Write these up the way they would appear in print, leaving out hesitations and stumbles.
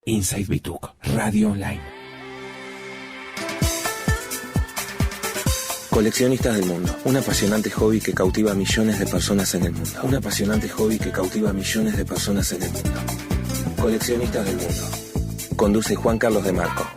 Inside Bituk, Radio Online. Coleccionistas del mundo, un apasionante hobby que cautiva a millones de personas en el mundo. Un apasionante hobby que cautiva a millones de personas en el mundo. Coleccionistas del mundo. Conduce Juan Carlos de Marco.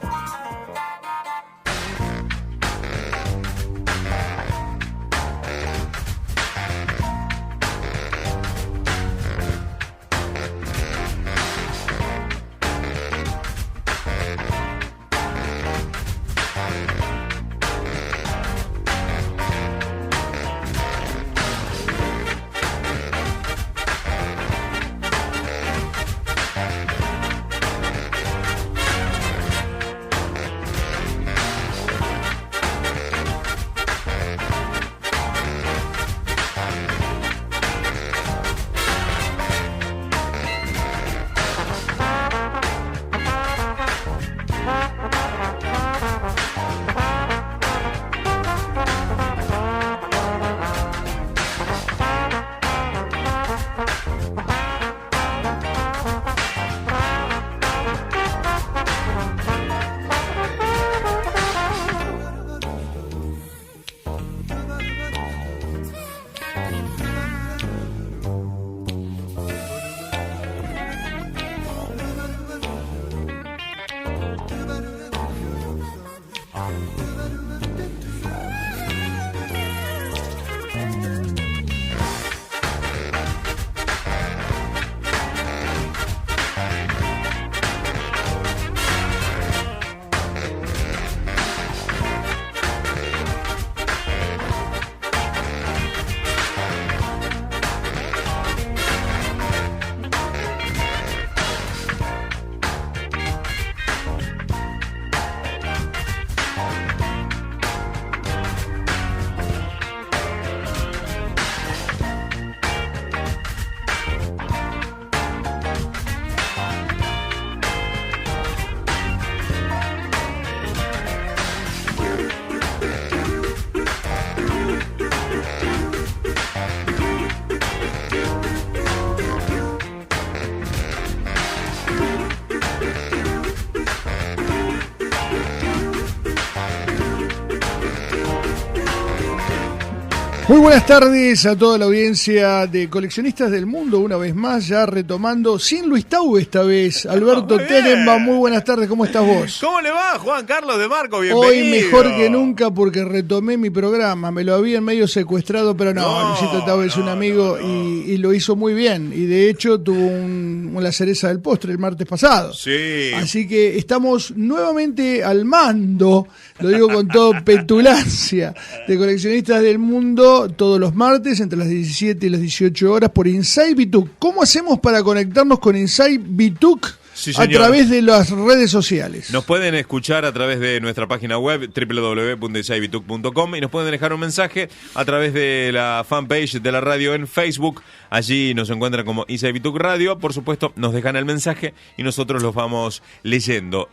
Muy buenas tardes a toda la audiencia de Coleccionistas del Mundo, una vez más, ya retomando, sin Luis Taube esta vez, Alberto Tenenbaum, muy buenas tardes, ¿cómo estás vos? ¿Cómo le va, Juan Carlos de Marco? Bienvenido. Hoy mejor que nunca porque retomé mi programa, me lo habían medio secuestrado, pero no Luisito Taube es un amigo y lo hizo muy bien, y de hecho tuvo la cereza del postre el martes pasado. Sí. Así que estamos nuevamente al mando, lo digo con toda petulancia, de Coleccionistas del Mundo, todos los martes entre las 17 y las 18 horas por Inside Bituk. ¿Cómo hacemos para conectarnos con Inside Bituk? Sí, a través de las redes sociales. Nos pueden escuchar a través de nuestra página web www.insidebituk.com y nos pueden dejar un mensaje a través de la fanpage de la radio en Facebook. Allí nos encuentran como Inside Bituk Radio. Por supuesto, nos dejan el mensaje y nosotros los vamos leyendo.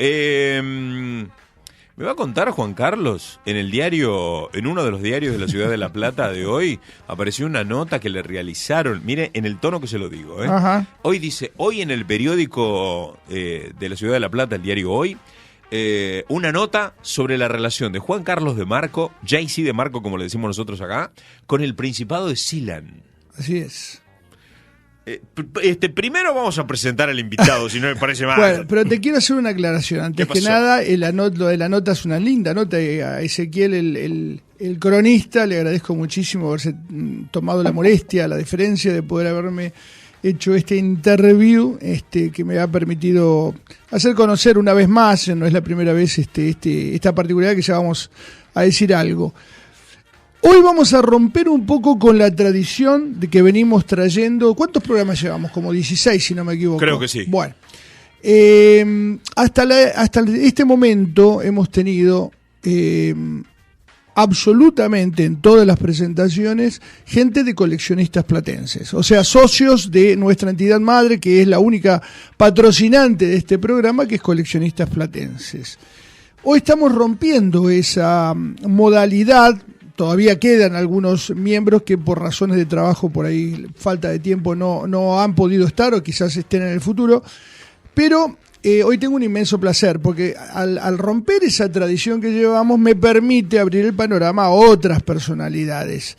Me va a contar Juan Carlos, en uno de los diarios de la ciudad de La Plata de hoy, apareció una nota que le realizaron, mire, en el tono que se lo digo, Ajá. Hoy dice, hoy en el periódico de la ciudad de La Plata, el diario Hoy, una nota sobre la relación de Juan Carlos de Marco, JC de Marco, como le decimos nosotros acá, con el Principado de Sealand. Así es. Primero vamos a presentar al invitado, si no me parece mal. Bueno, pero te quiero hacer una aclaración. Antes que nada, lo de la nota es una linda nota. A Ezequiel, el cronista, le agradezco muchísimo haberse tomado la molestia, la deferencia de poder haberme hecho este interview que me ha permitido hacer conocer una vez más, no es la primera vez, esta particularidad que ya vamos a decir algo. Hoy vamos a romper un poco con la tradición de que venimos trayendo. ¿Cuántos programas llevamos? Como 16, si no me equivoco. Creo que sí. Bueno, hasta este momento hemos tenido absolutamente en todas las presentaciones gente de coleccionistas platenses, o sea, socios de nuestra entidad madre, que es la única patrocinante de este programa, que es Coleccionistas Platenses. Hoy estamos rompiendo esa modalidad. Todavía quedan algunos miembros que por razones de trabajo, por ahí falta de tiempo, no han podido estar o quizás estén en el futuro, pero hoy tengo un inmenso placer, porque al romper esa tradición que llevamos me permite abrir el panorama a otras personalidades.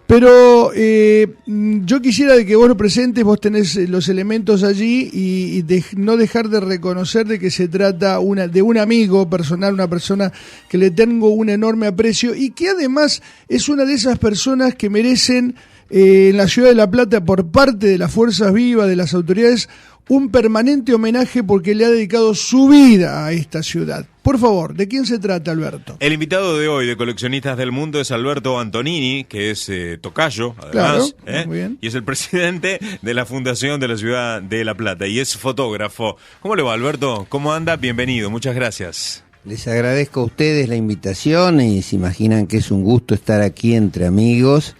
Pero yo quisiera de que vos lo presentes, vos tenés los elementos allí y no dejar de reconocer de que se trata de un amigo personal, una persona que le tengo un enorme aprecio y que además es una de esas personas que merecen en la ciudad de La Plata, por parte de las fuerzas vivas, de las autoridades, un permanente homenaje porque le ha dedicado su vida a esta ciudad. Por favor, ¿de quién se trata, Alberto? El invitado de hoy de Coleccionistas del Mundo es Alberto Antonini, que es tocayo, además, claro, muy bien. Y es el presidente de la Fundación de la Ciudad de La Plata y es fotógrafo. ¿Cómo le va, Alberto? ¿Cómo anda? Bienvenido, muchas gracias. Les agradezco a ustedes la invitación y se imaginan que es un gusto estar aquí entre amigos.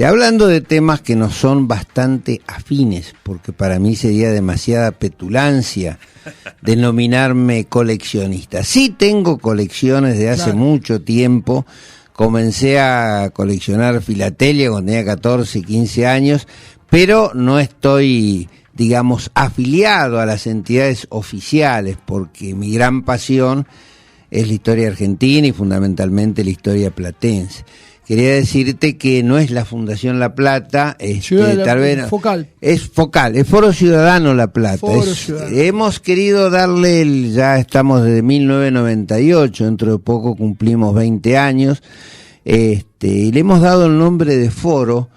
Hablando de temas que nos son bastante afines, porque para mí sería demasiada petulancia denominarme coleccionista. Sí tengo colecciones de hace mucho tiempo, comencé a coleccionar filatelia cuando tenía 14, 15 años, pero no estoy, digamos, afiliado a las entidades oficiales, porque mi gran pasión es la historia argentina y fundamentalmente la historia platense. Quería decirte que no es la Fundación La Plata, tal vez focal. Es focal, es Foro Ciudadano La Plata. Foro Ciudadano. Hemos querido darle, ya estamos desde 1998, dentro de poco cumplimos 20 años, y le hemos dado el nombre de Foro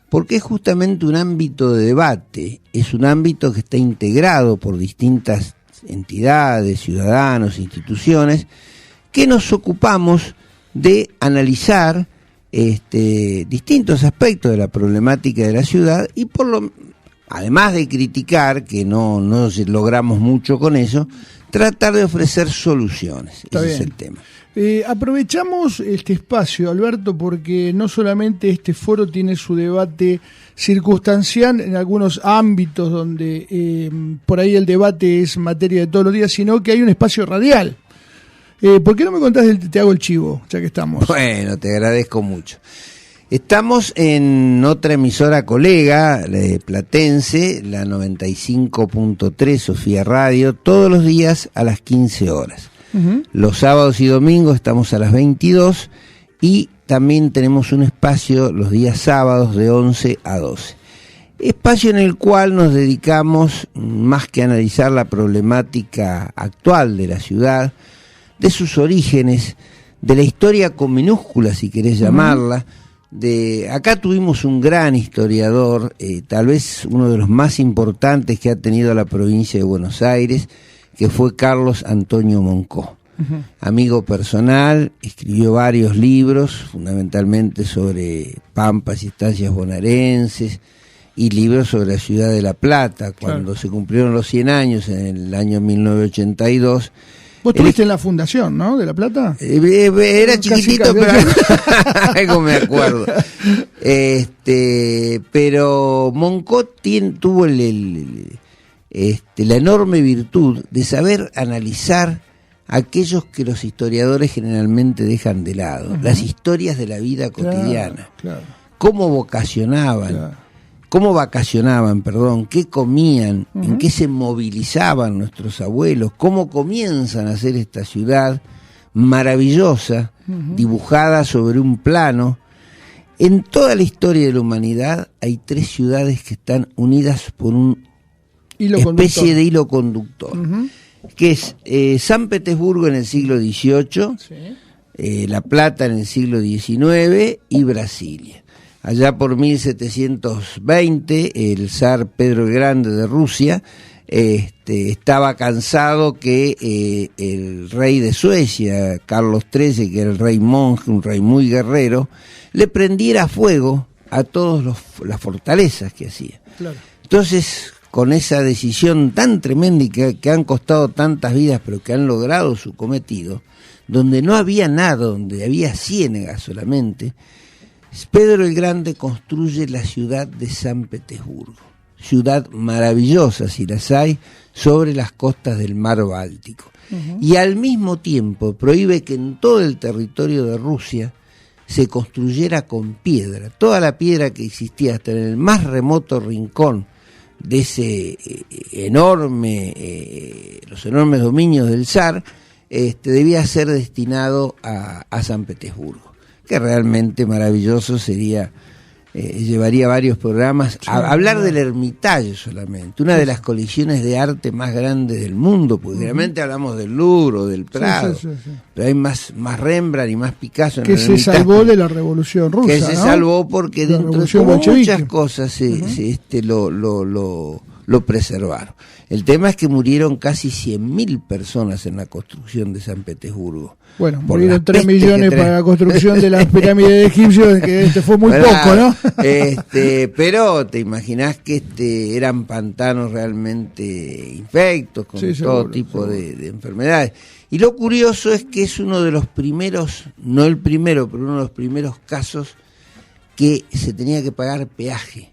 porque es justamente un ámbito de debate, es un ámbito que está integrado por distintas entidades, ciudadanos, instituciones, que nos ocupamos de analizar distintos aspectos de la problemática de la ciudad y además de criticar, que no logramos mucho con eso, tratar de ofrecer soluciones. Ese es el tema. Aprovechamos este espacio, Alberto, porque no solamente este foro tiene su debate circunstancial en algunos ámbitos donde por ahí el debate es materia de todos los días, sino que hay un espacio radial. ¿Por qué no me contás te hago el chivo, ya que estamos? Bueno, te agradezco mucho. Estamos en otra emisora colega, platense, la 95.3 Sofía Radio, todos los días a las 15 horas. Uh-huh. Los sábados y domingos estamos a las 22 y también tenemos un espacio los días sábados de 11 a 12. Espacio en el cual nos dedicamos, más que a analizar la problemática actual de la ciudad, de sus orígenes, de la historia con minúsculas, si querés llamarla. Acá tuvimos un gran historiador, tal vez uno de los más importantes que ha tenido la provincia de Buenos Aires, que fue Carlos Antonio Moncó. Uh-huh. Amigo personal, escribió varios libros, fundamentalmente sobre pampas y estancias bonaerenses, y libros sobre la ciudad de La Plata, cuando se cumplieron los 100 años, en el año 1982, Vos estuviste en la fundación, ¿no? ¿De La Plata? Era chiquitito, pero algo me acuerdo. Pero Moncó tuvo la enorme virtud de saber analizar aquellos que los historiadores generalmente dejan de lado, uh-huh. Las historias de la vida cotidiana, claro. Cómo vacacionaban, qué comían, uh-huh. En qué se movilizaban nuestros abuelos, cómo comienzan a hacer esta ciudad maravillosa, uh-huh. Dibujada sobre un plano. En toda la historia de la humanidad hay 3 ciudades que están unidas por una especie de hilo conductor, uh-huh. Que es San Petersburgo en el siglo XVIII, sí. La Plata en el siglo XIX y Brasilia. Allá por 1720, el zar Pedro el Grande de Rusia estaba cansado que el rey de Suecia, Carlos XIII, que era el rey monje, un rey muy guerrero, le prendiera fuego a todas las fortalezas que hacía. Claro. Entonces, con esa decisión tan tremenda y que han costado tantas vidas, pero que han logrado su cometido, donde no había nada, donde había ciénegas solamente, Pedro el Grande construye la ciudad de San Petersburgo, ciudad maravillosa, si las hay, sobre las costas del mar Báltico. Uh-huh. Y al mismo tiempo prohíbe que en todo el territorio de Rusia se construyera con piedra. Toda la piedra que existía hasta en el más remoto rincón de ese los enormes dominios del zar, debía ser destinado a San Petersburgo, que realmente maravilloso sería. Llevaría varios programas a hablar del Hermitage solamente, una de las colecciones de arte más grandes del mundo, porque realmente hablamos del Louvre o del Prado, pero hay más Rembrandt y más Picasso en que se salvó de la Revolución Rusa, que se salvó porque la dentro de muchas cosas lo preservaron. El tema es que murieron casi 100.000 personas en la construcción de San Petersburgo. Bueno, murieron 3 millones para la construcción de las pirámides de Egipcio, que fue muy poco, ¿no? Pero te imaginás que eran pantanos realmente infectos, con todo tipo de enfermedades. Y lo curioso es que es uno de los primeros, no el primero, pero uno de los primeros casos que se tenía que pagar peaje.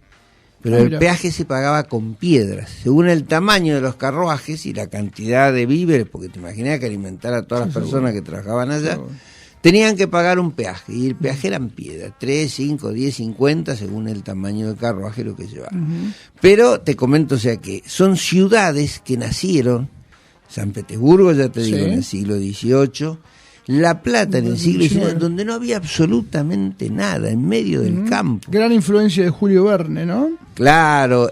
Pero el peaje se pagaba con piedras, según el tamaño de los carruajes y la cantidad de víveres, porque te imaginas que alimentar a todas las personas que trabajaban allá, tenían que pagar un peaje, y el peaje eran piedras, 3, 5, 10, 50, según el tamaño del carruaje lo que llevaban. Pero te comento, o sea que son ciudades que nacieron, San Petersburgo, ya te digo, en el siglo XVIII, La Plata en el siglo XIX, donde no había absolutamente nada, en medio del campo. Gran influencia de Julio Verne, ¿no? Claro,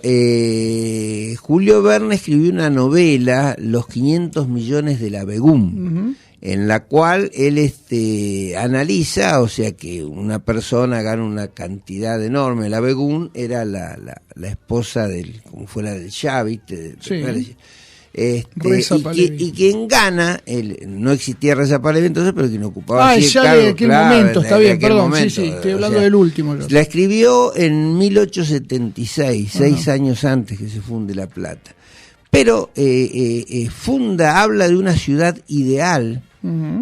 Julio Verne escribió una novela, Los 500 millones de la Begum, en la cual él analiza, o sea que una persona gana una cantidad enorme. La Begum era la esposa como fuera del Shah, ¿viste? Y quien gana, no existía Reza Pahlaví entonces, pero quien ocupaba el cargo, en aquel momento, está bien, perdón, estoy hablando del último. La escribió en 1876, 6 años antes que se funde La Plata. Pero habla de una ciudad ideal.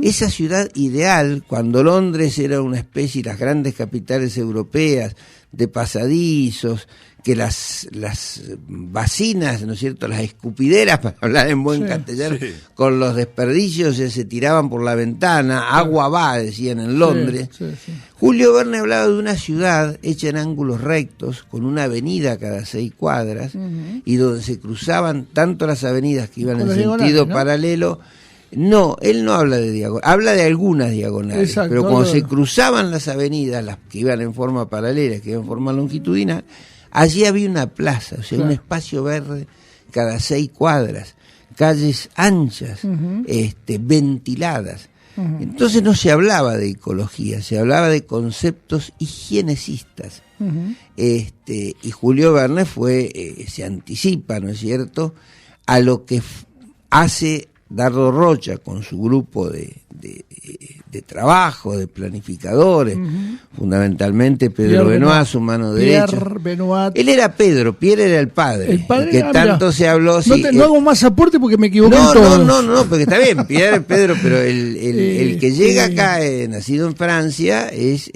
Esa ciudad ideal, cuando Londres era una especie, las grandes capitales europeas, de pasadizos, que las vacinas, ¿no es cierto?, las escupideras, para hablar en buen castellano, con los desperdicios se tiraban por la ventana, agua va, decían en Londres. Julio Verne hablaba de una ciudad hecha en ángulos rectos, con una avenida cada 6 cuadras, y donde se cruzaban tanto las avenidas que iban en sentido paralelo. No, él no habla de diagonales, habla de algunas diagonales, pero cuando se cruzaban las avenidas, las que iban en forma paralela, que iban en forma longitudinal, allí había una plaza, o sea, un espacio verde cada 6 cuadras, calles anchas, ventiladas. Entonces no se hablaba de ecología, se hablaba de conceptos higienecistas. Y Julio Verne se anticipa, ¿no es cierto?, a lo que hace Dardo Rocha con su grupo de trabajo, de planificadores, fundamentalmente Pedro Benoit, su mano derecha. Él era Pedro, Pierre era el padre que tanto se habló. No hago más aporte porque me equivoqué en todo. No, porque está bien, Pierre, Pedro, pero el que llega acá, nacido en Francia, es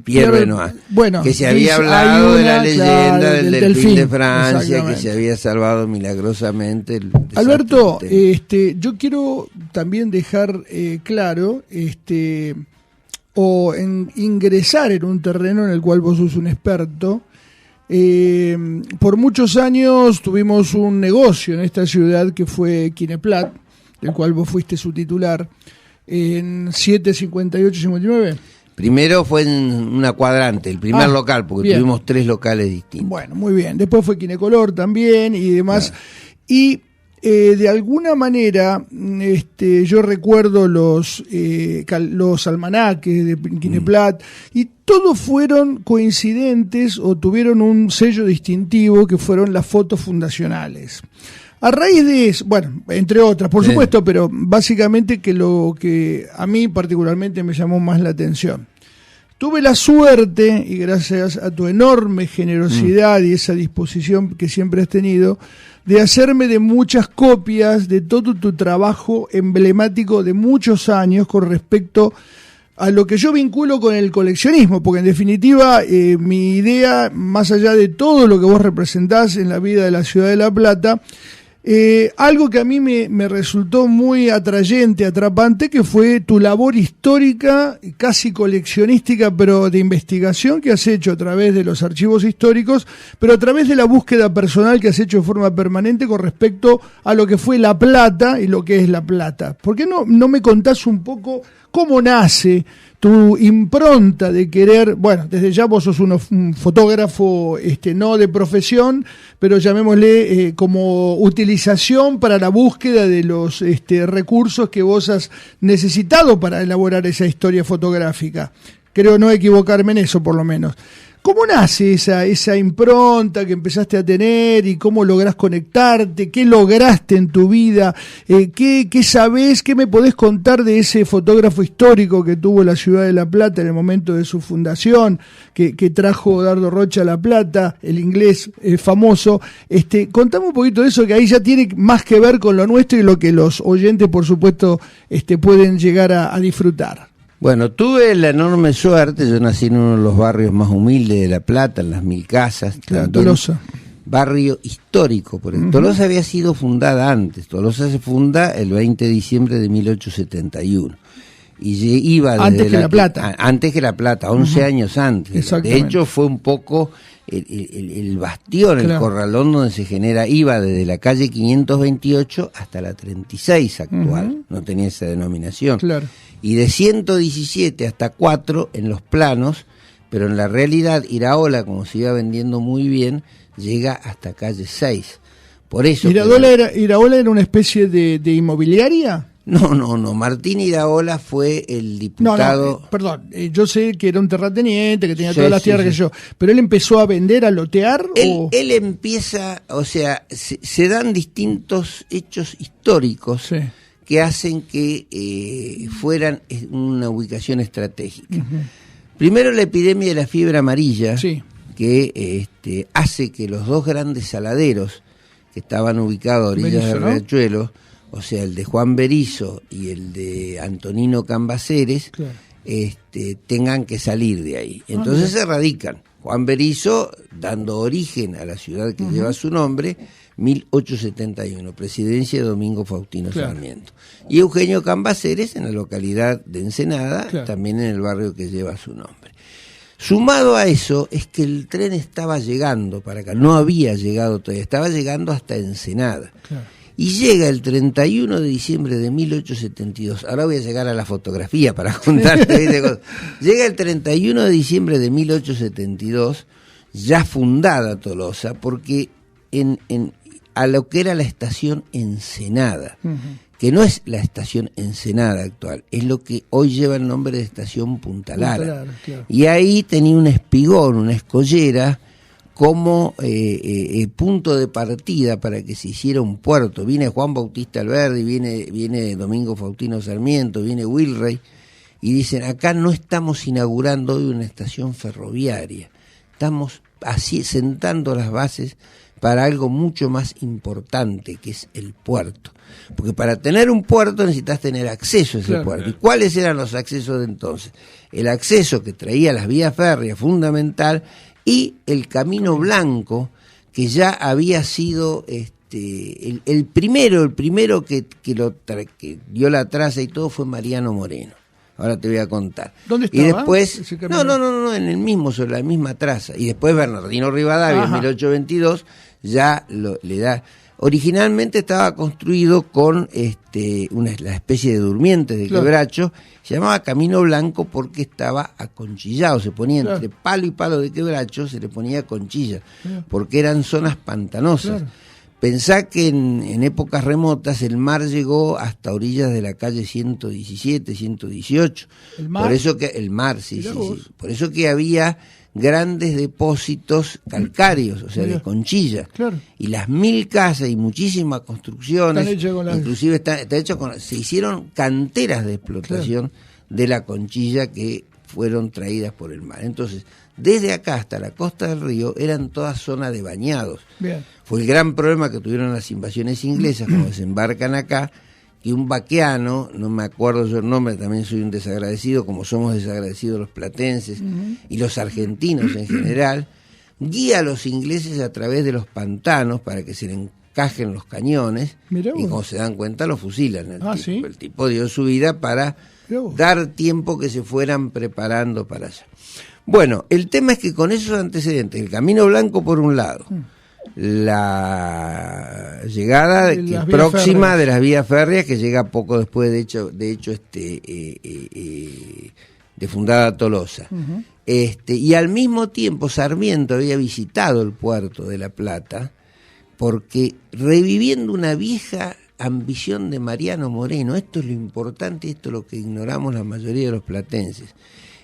Pierre Benoit, que se había hablado de la leyenda del delfín de Francia, que se había salvado milagrosamente. Alberto, yo quiero también dejar claro, ingresar en un terreno en el cual vos sos un experto. Por muchos años tuvimos un negocio en esta ciudad que fue Kineplat, del cual vos fuiste su titular, en 758-59. Primero fue en una cuadrante, el primer local, porque tuvimos 3 locales distintos. Bueno, muy bien. Después fue Kinecolor también y demás. Y de alguna manera, yo recuerdo los almanaques de Kineplat y todos fueron coincidentes o tuvieron un sello distintivo que fueron las fotos fundacionales. A raíz de eso, bueno, entre otras, por supuesto, pero básicamente que lo que a mí particularmente me llamó más la atención. Tuve la suerte, y gracias a tu enorme generosidad y esa disposición que siempre has tenido, de hacerme de muchas copias de todo tu trabajo emblemático de muchos años con respecto a lo que yo vinculo con el coleccionismo, porque en definitiva mi idea, más allá de todo lo que vos representás en la vida de la ciudad de La Plata, Algo que a mí me resultó muy atrayente, atrapante, que fue tu labor histórica, casi coleccionística, pero de investigación que has hecho a través de los archivos históricos, pero a través de la búsqueda personal que has hecho de forma permanente con respecto a lo que fue La Plata y lo que es La Plata. ¿Por qué no me contás un poco cómo nace tu impronta de querer, bueno, desde ya vos sos un fotógrafo no de profesión, pero llamémosle como utilización para la búsqueda de los recursos que vos has necesitado para elaborar esa historia fotográfica? Creo no equivocarme en eso, por lo menos. ¿Cómo nace esa impronta que empezaste a tener y cómo lográs conectarte? ¿Qué lograste en tu vida? ¿Qué sabés? ¿Qué me podés contar de ese fotógrafo histórico que tuvo la ciudad de La Plata en el momento de su fundación, que trajo Dardo Rocha a La Plata, el inglés famoso? Contame un poquito de eso, que ahí ya tiene más que ver con lo nuestro y lo que los oyentes, por supuesto, pueden llegar a disfrutar. Bueno, tuve la enorme suerte, yo nací en uno de los barrios más humildes de La Plata, en las 1000 Casas. Claro, Tolosa. Barrio histórico, porque Tolosa había sido fundada antes. Tolosa se funda el 20 de diciembre de 1871. Y iba desde antes que La Plata. Antes que La Plata, 11 años antes. De hecho, fue un poco el bastión, el corralón donde se genera, iba desde la calle 528 hasta la 36 actual. No tenía esa denominación. Claro. Y de 117 hasta 4 en los planos, pero en la realidad Iraola, como se iba vendiendo muy bien, llega hasta calle 6. Por eso ¿Iraola era una especie de inmobiliaria? No, Martín Iraola fue el diputado... Perdón, yo sé que era un terrateniente, que tenía todas las tierras que yo, pero él empezó a vender, a lotear. Él empieza, o sea, se dan distintos hechos históricos que hacen que fueran una ubicación estratégica. Primero, la epidemia de la fiebre amarilla, que hace que los dos grandes saladeros que estaban ubicados a orillas del Riachuelo, o sea, el de Juan Berizo y el de Antonino Cambaceres, tengan que salir de ahí. Entonces se radican. Juan Berizo, dando origen a la ciudad que lleva su nombre, 1871, presidencia de Domingo Faustino Sarmiento. Y Eugenio Cambaceres en la localidad de Ensenada, también en el barrio que lleva su nombre. Sumado a eso es que el tren estaba llegando para acá, no había llegado todavía, estaba llegando hasta Ensenada. Y llega el 31 de diciembre de 1872. Ahora voy a llegar a la fotografía para contarte cosas. Llega el 31 de diciembre de 1872, ya fundada Tolosa, porque a lo que era la estación Ensenada, que no es la estación Ensenada actual, es lo que hoy lleva el nombre de estación Punta Lara. Y ahí tenía un espigón, una escollera, como punto de partida para que se hiciera un puerto. Viene Juan Bautista Alberdi, viene Domingo Faustino Sarmiento, viene Wilrey, y dicen, acá no estamos inaugurando hoy una estación ferroviaria, estamos así sentando las bases para algo mucho más importante, que es el puerto. Porque para tener un puerto necesitas tener acceso a ese puerto. ¿Y cuáles eran los accesos de entonces? El acceso que traía las vías férreas, fundamental, y el Camino Blanco, que ya había sido el primero que dio la traza y todo fue Mariano Moreno. Ahora te voy a contar. ¿Dónde estaba? Y después, no, en el mismo, sobre la misma traza. Y después Bernardino Rivadavia, en 1822, ya le da... Originalmente estaba construido con la especie de durmientes de quebracho, se llamaba Camino Blanco porque estaba aconchillado, se ponía entre palo y palo de quebracho, se le ponía conchilla, porque eran zonas pantanosas. Pensá que en épocas remotas el mar llegó hasta orillas de la calle 117, 118. ¿El mar? Por eso que el mar, sí. Por eso que había grandes depósitos calcáreos, o sea, de conchilla. Y las 1000 casas y muchísimas construcciones, inclusive está hecho se hicieron canteras de explotación de la conchilla que fueron traídas por el mar. Entonces, desde acá hasta la costa del río eran todas zonas de bañados. Fue el gran problema que tuvieron las invasiones inglesas cuando desembarcan acá, que un vaqueano, no me acuerdo yo el nombre, también soy un desagradecido, como somos desagradecidos los platenses y los argentinos en general, guía a los ingleses a través de los pantanos para que se le cascajen los cañones, Mirá y vos. como se dan cuenta lo fusilan. El tipo. ¿sí? El tipo dio su vida para Mirá vos. dar tiempo que se fueran preparando para allá. Bueno, el tema es que con esos antecedentes, el Camino Blanco por un lado, la llegada De las vías próxima férreas. de las vías férreas, que llega poco después, de hecho de fundada Tolosa. Y al mismo tiempo Sarmiento había visitado el puerto de La Plata, porque reviviendo una vieja ambición de Mariano Moreno, esto es lo importante, esto es lo que ignoramos la mayoría de los platenses.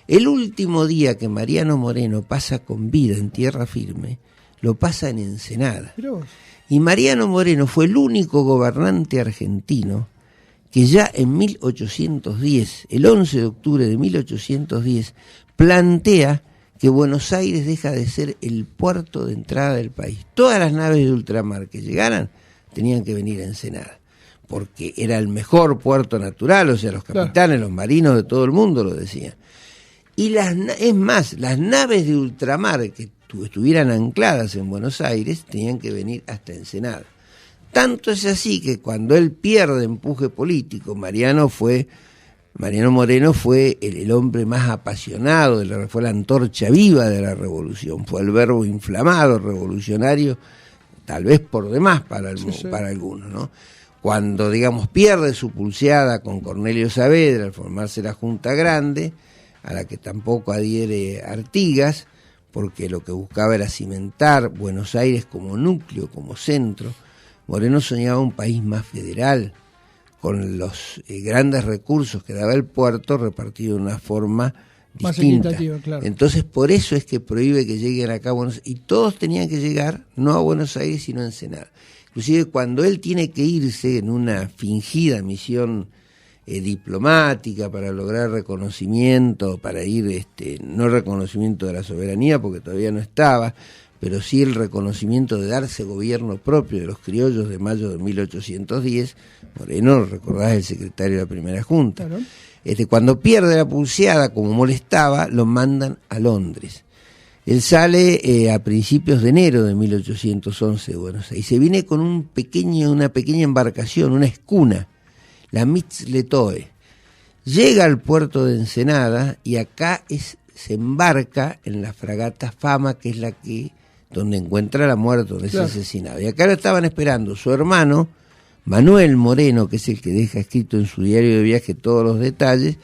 El último día que Mariano Moreno pasa con vida en tierra firme, lo pasa en Ensenada. Mirá vos. Y Mariano Moreno fue el único gobernante argentino que ya en 1810, el 11 de octubre de 1810, plantea que Buenos Aires deja de ser el puerto de entrada del país. Todas las naves de ultramar que llegaran tenían que venir a Ensenada, porque era el mejor puerto natural, o sea, los capitanes, los marinos de todo el mundo lo decían. Y es más, las naves de ultramar que estuvieran ancladas en Buenos Aires tenían que venir hasta Ensenada. Tanto es así que cuando él pierde empuje político, Mariano Moreno fue el hombre más apasionado, fue la antorcha viva de la revolución, fue el verbo inflamado revolucionario, tal vez por demás para algunos, ¿no? Cuando, digamos, pierde su pulseada con Cornelio Saavedra al formarse la Junta Grande, a la que tampoco adhiere Artigas, porque lo que buscaba era cimentar Buenos Aires como núcleo, como centro. Moreno soñaba un país más federal, con los grandes recursos que daba el puerto repartido de una forma más distinta. equitativa, claro. Entonces, por eso es que prohíbe que lleguen acá a Buenos Aires, y todos tenían que llegar no a Buenos Aires, sino a Ensenada. Inclusive cuando él tiene que irse en una fingida misión diplomática para lograr reconocimiento, para ir, no reconocimiento de la soberanía, porque todavía no estaba, pero sí el reconocimiento de darse gobierno propio de los criollos de mayo de 1810, Moreno, recordás, el secretario de la primera junta. Claro. Cuando pierde la pulseada, como molestaba, lo mandan a Londres. Él sale a principios de enero de 1811 de Buenos Aires y se viene con una pequeña embarcación, una escuna, la Mitzletoe. Llega al puerto de Ensenada y acá se embarca en la fragata Fama, que es donde encuentra la muerte, donde es asesinado. Y acá lo estaban esperando su hermano, Manuel Moreno, que es el que deja escrito en su diario de viaje todos los detalles,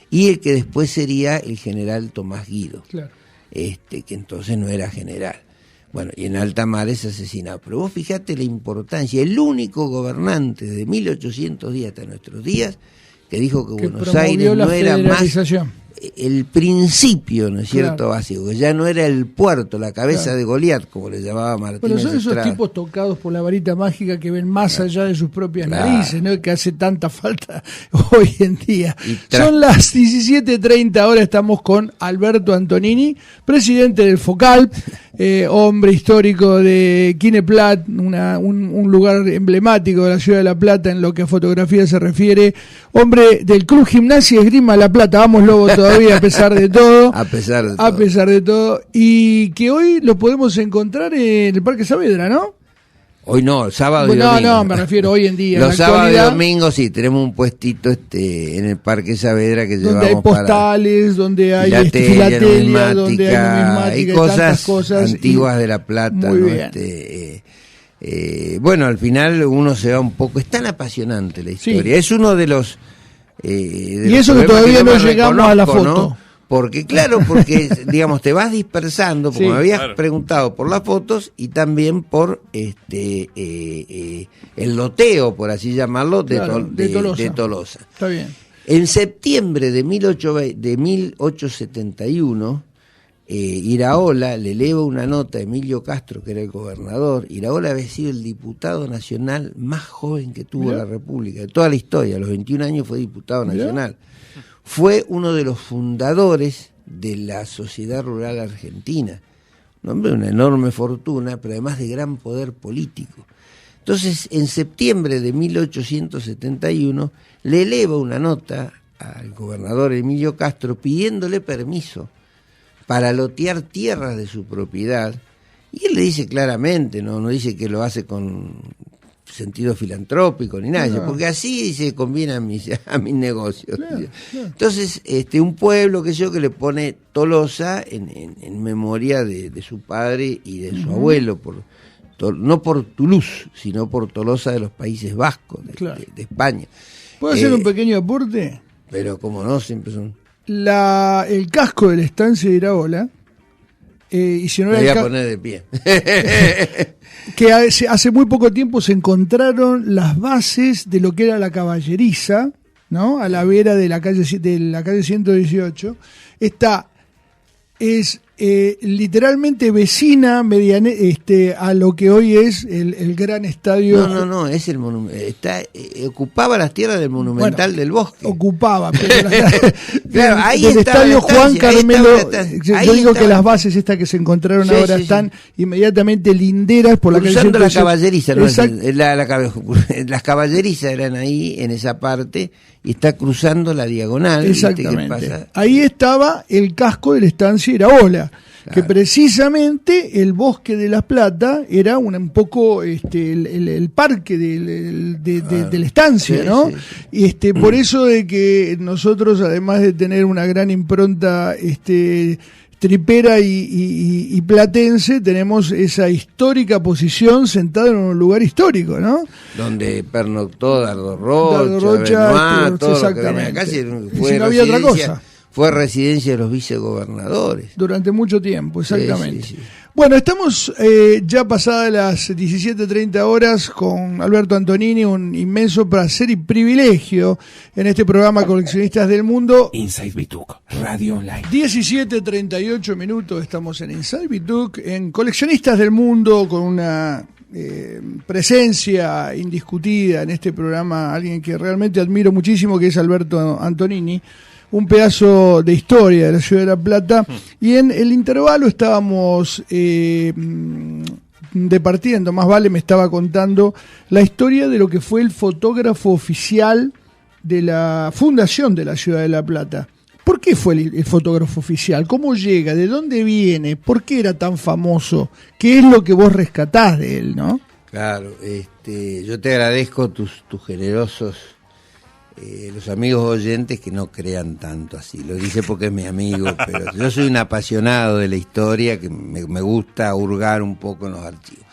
y el que después sería el general Tomás Guido, que entonces no era general. Bueno, y en alta mar es asesinado. Pero vos fijate la importancia, el único gobernante de 1810 hasta nuestros días que dijo que Buenos Aires no era más el principio, ¿no es cierto?, básico, que ya no era el puerto, la cabeza de Goliat, como le llamaba Martínez Pero son esos Estrada. tipos tocados por la varita mágica que ven más allá de sus propias narices, ¿no?, que hace tanta falta hoy en día. Son las 17:30, ahora estamos con Alberto Antonini, presidente del FOCALP, hombre histórico de Quineplat, un lugar emblemático de la ciudad de La Plata en lo que a fotografía se refiere, hombre del Club Gimnasia y Esgrima La Plata, vamos Lobo todavía a pesar de todo. A pesar de todo, y que hoy lo podemos encontrar en el Parque Saavedra, ¿no? Hoy no, sábado y domingo. No, me refiero hoy en día. Los sábados y domingos sí, tenemos un puestito en el Parque Saavedra que donde hay postales, donde hay filatelia, donde hay numismática, hay cosas antiguas de La Plata. Muy ¿no? bien. Bueno, al final uno se va un poco, es tan apasionante la historia, es uno de los... y eso que todavía no llegamos a la foto. ¿No? Porque digamos, te vas dispersando, porque me habías preguntado por las fotos y también por el loteo, por así llamarlo, de Tolosa. Está bien. En septiembre de 1871, Iraola le eleva una nota a Emilio Castro, que era el gobernador. Iraola había sido el diputado nacional más joven que tuvo la República, de toda la historia. A los 21 años fue diputado nacional. Fue uno de los fundadores de la Sociedad Rural Argentina. Un hombre de una enorme fortuna, pero además de gran poder político. Entonces, en septiembre de 1871, le eleva una nota al gobernador Emilio Castro pidiéndole permiso para lotear tierras de su propiedad. Y él le dice claramente, no dice que lo hace con sentido filantrópico ni nada, No. porque así se conviene a mis negocios. Claro. Entonces, un pueblo que le pone Tolosa en memoria de su padre y de su abuelo, no por Toulouse, sino por Tolosa de los Países Vascos, de España. ¿Puedo hacer un pequeño aporte? Pero como no, siempre son... El casco de la estancia de Iraola, y si no Me era voy a poner de pie. que hace muy poco tiempo se encontraron las bases de lo que era la caballeriza, ¿no? A la vera de la calle 118. Esta es literalmente vecina a lo que hoy es el gran estadio. No, es el monumento. Ocupaba las tierras del Monumental del Bosque. Ocupaba, pero claro, ahí del estaba estadio la Juan estancia, Carmelo. Yo digo que estaba. las bases estas que se encontraron Sí, ahora sí, están inmediatamente linderas por cruzando la la caballeriza, ¿no? Exacto. Las caballerizas eran ahí en esa parte y está cruzando la diagonal. Exactamente. ¿Viste qué pasa? Ahí estaba el casco de la estancia Iraola, que precisamente el Bosque de La Plata era un poco el parque de la estancia, Sí, ¿no? sí, Y por eso de que nosotros, además de tener una gran impronta tripera y platense, tenemos esa histórica posición sentada en un lugar histórico, ¿no? Donde pernoctó Dardo Rocha, Benoit, todo exactamente. lo que viene acá, Y si no había otra cosa. Fue residencia de los vicegobernadores. Durante mucho tiempo, exactamente. Sí. Bueno, estamos ya pasadas las 17:30 horas con Alberto Antonini, un inmenso placer y privilegio en este programa Coleccionistas del Mundo. Inside Bituk, Radio Online. 17:38 minutos, estamos en Inside Bituk, en Coleccionistas del Mundo, con una presencia indiscutida en este programa, alguien que realmente admiro muchísimo, que es Alberto Antonini. Un pedazo de historia de la ciudad de La Plata, y en el intervalo estábamos departiendo, más vale me estaba contando la historia de lo que fue el fotógrafo oficial de la fundación de la ciudad de La Plata. ¿Por qué fue el fotógrafo oficial? ¿Cómo llega? ¿De dónde viene? ¿Por qué era tan famoso? ¿Qué es lo que vos rescatás de él, no? Claro, yo te agradezco tus generosos los amigos oyentes que no crean tanto así. Lo dice porque es mi amigo, pero yo soy un apasionado de la historia, que me gusta hurgar un poco en los archivos.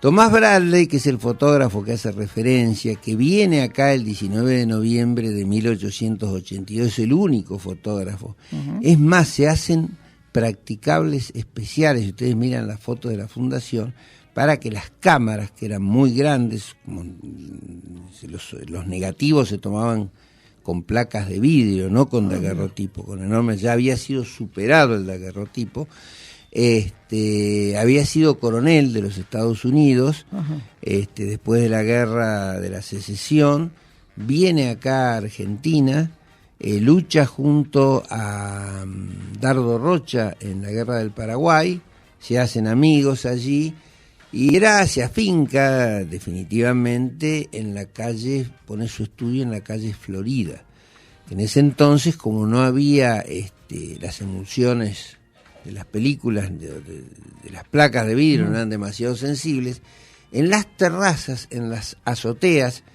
Tomás Bradley, que es el fotógrafo que hace referencia, que viene acá el 19 de noviembre de 1882, es el único fotógrafo. Es más, se hacen practicables especiales, si ustedes miran las fotos de la fundación, para que las cámaras, que eran muy grandes, como los negativos se tomaban con placas de vidrio, no con daguerrotipo, con enormes, ya había sido superado el daguerrotipo. Había sido coronel de los Estados Unidos, después de la guerra de la secesión, viene acá a Argentina, lucha junto a Dardo Rocha en la guerra del Paraguay, se hacen amigos allí, y se afinca definitivamente en la calle, pone su estudio en la calle Florida. En ese entonces, como no había las emulsiones de las películas, de las placas de vidrio, no eran demasiado sensibles, en las terrazas, en las azoteas,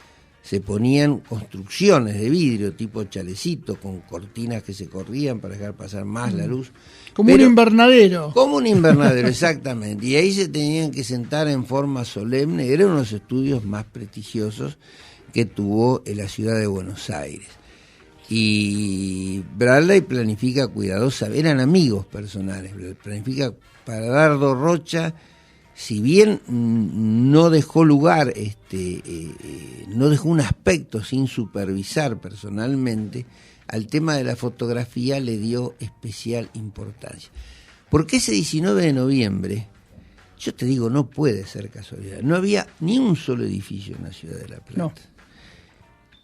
se ponían construcciones de vidrio tipo chalecito, con cortinas que se corrían para dejar pasar más la luz. Como un invernadero. Como un invernadero, exactamente. Y ahí se tenían que sentar en forma solemne. Eran unos estudios más prestigiosos que tuvo en la ciudad de Buenos Aires. Y Bradley planifica cuidadosamente, eran amigos personales, planifica para Dardo Rocha, si bien no dejó lugar, no dejó un aspecto sin supervisar personalmente, al tema de la fotografía le dio especial importancia. Porque ese 19 de noviembre, yo te digo, no puede ser casualidad, no había ni un solo edificio en la ciudad de La Plata. No.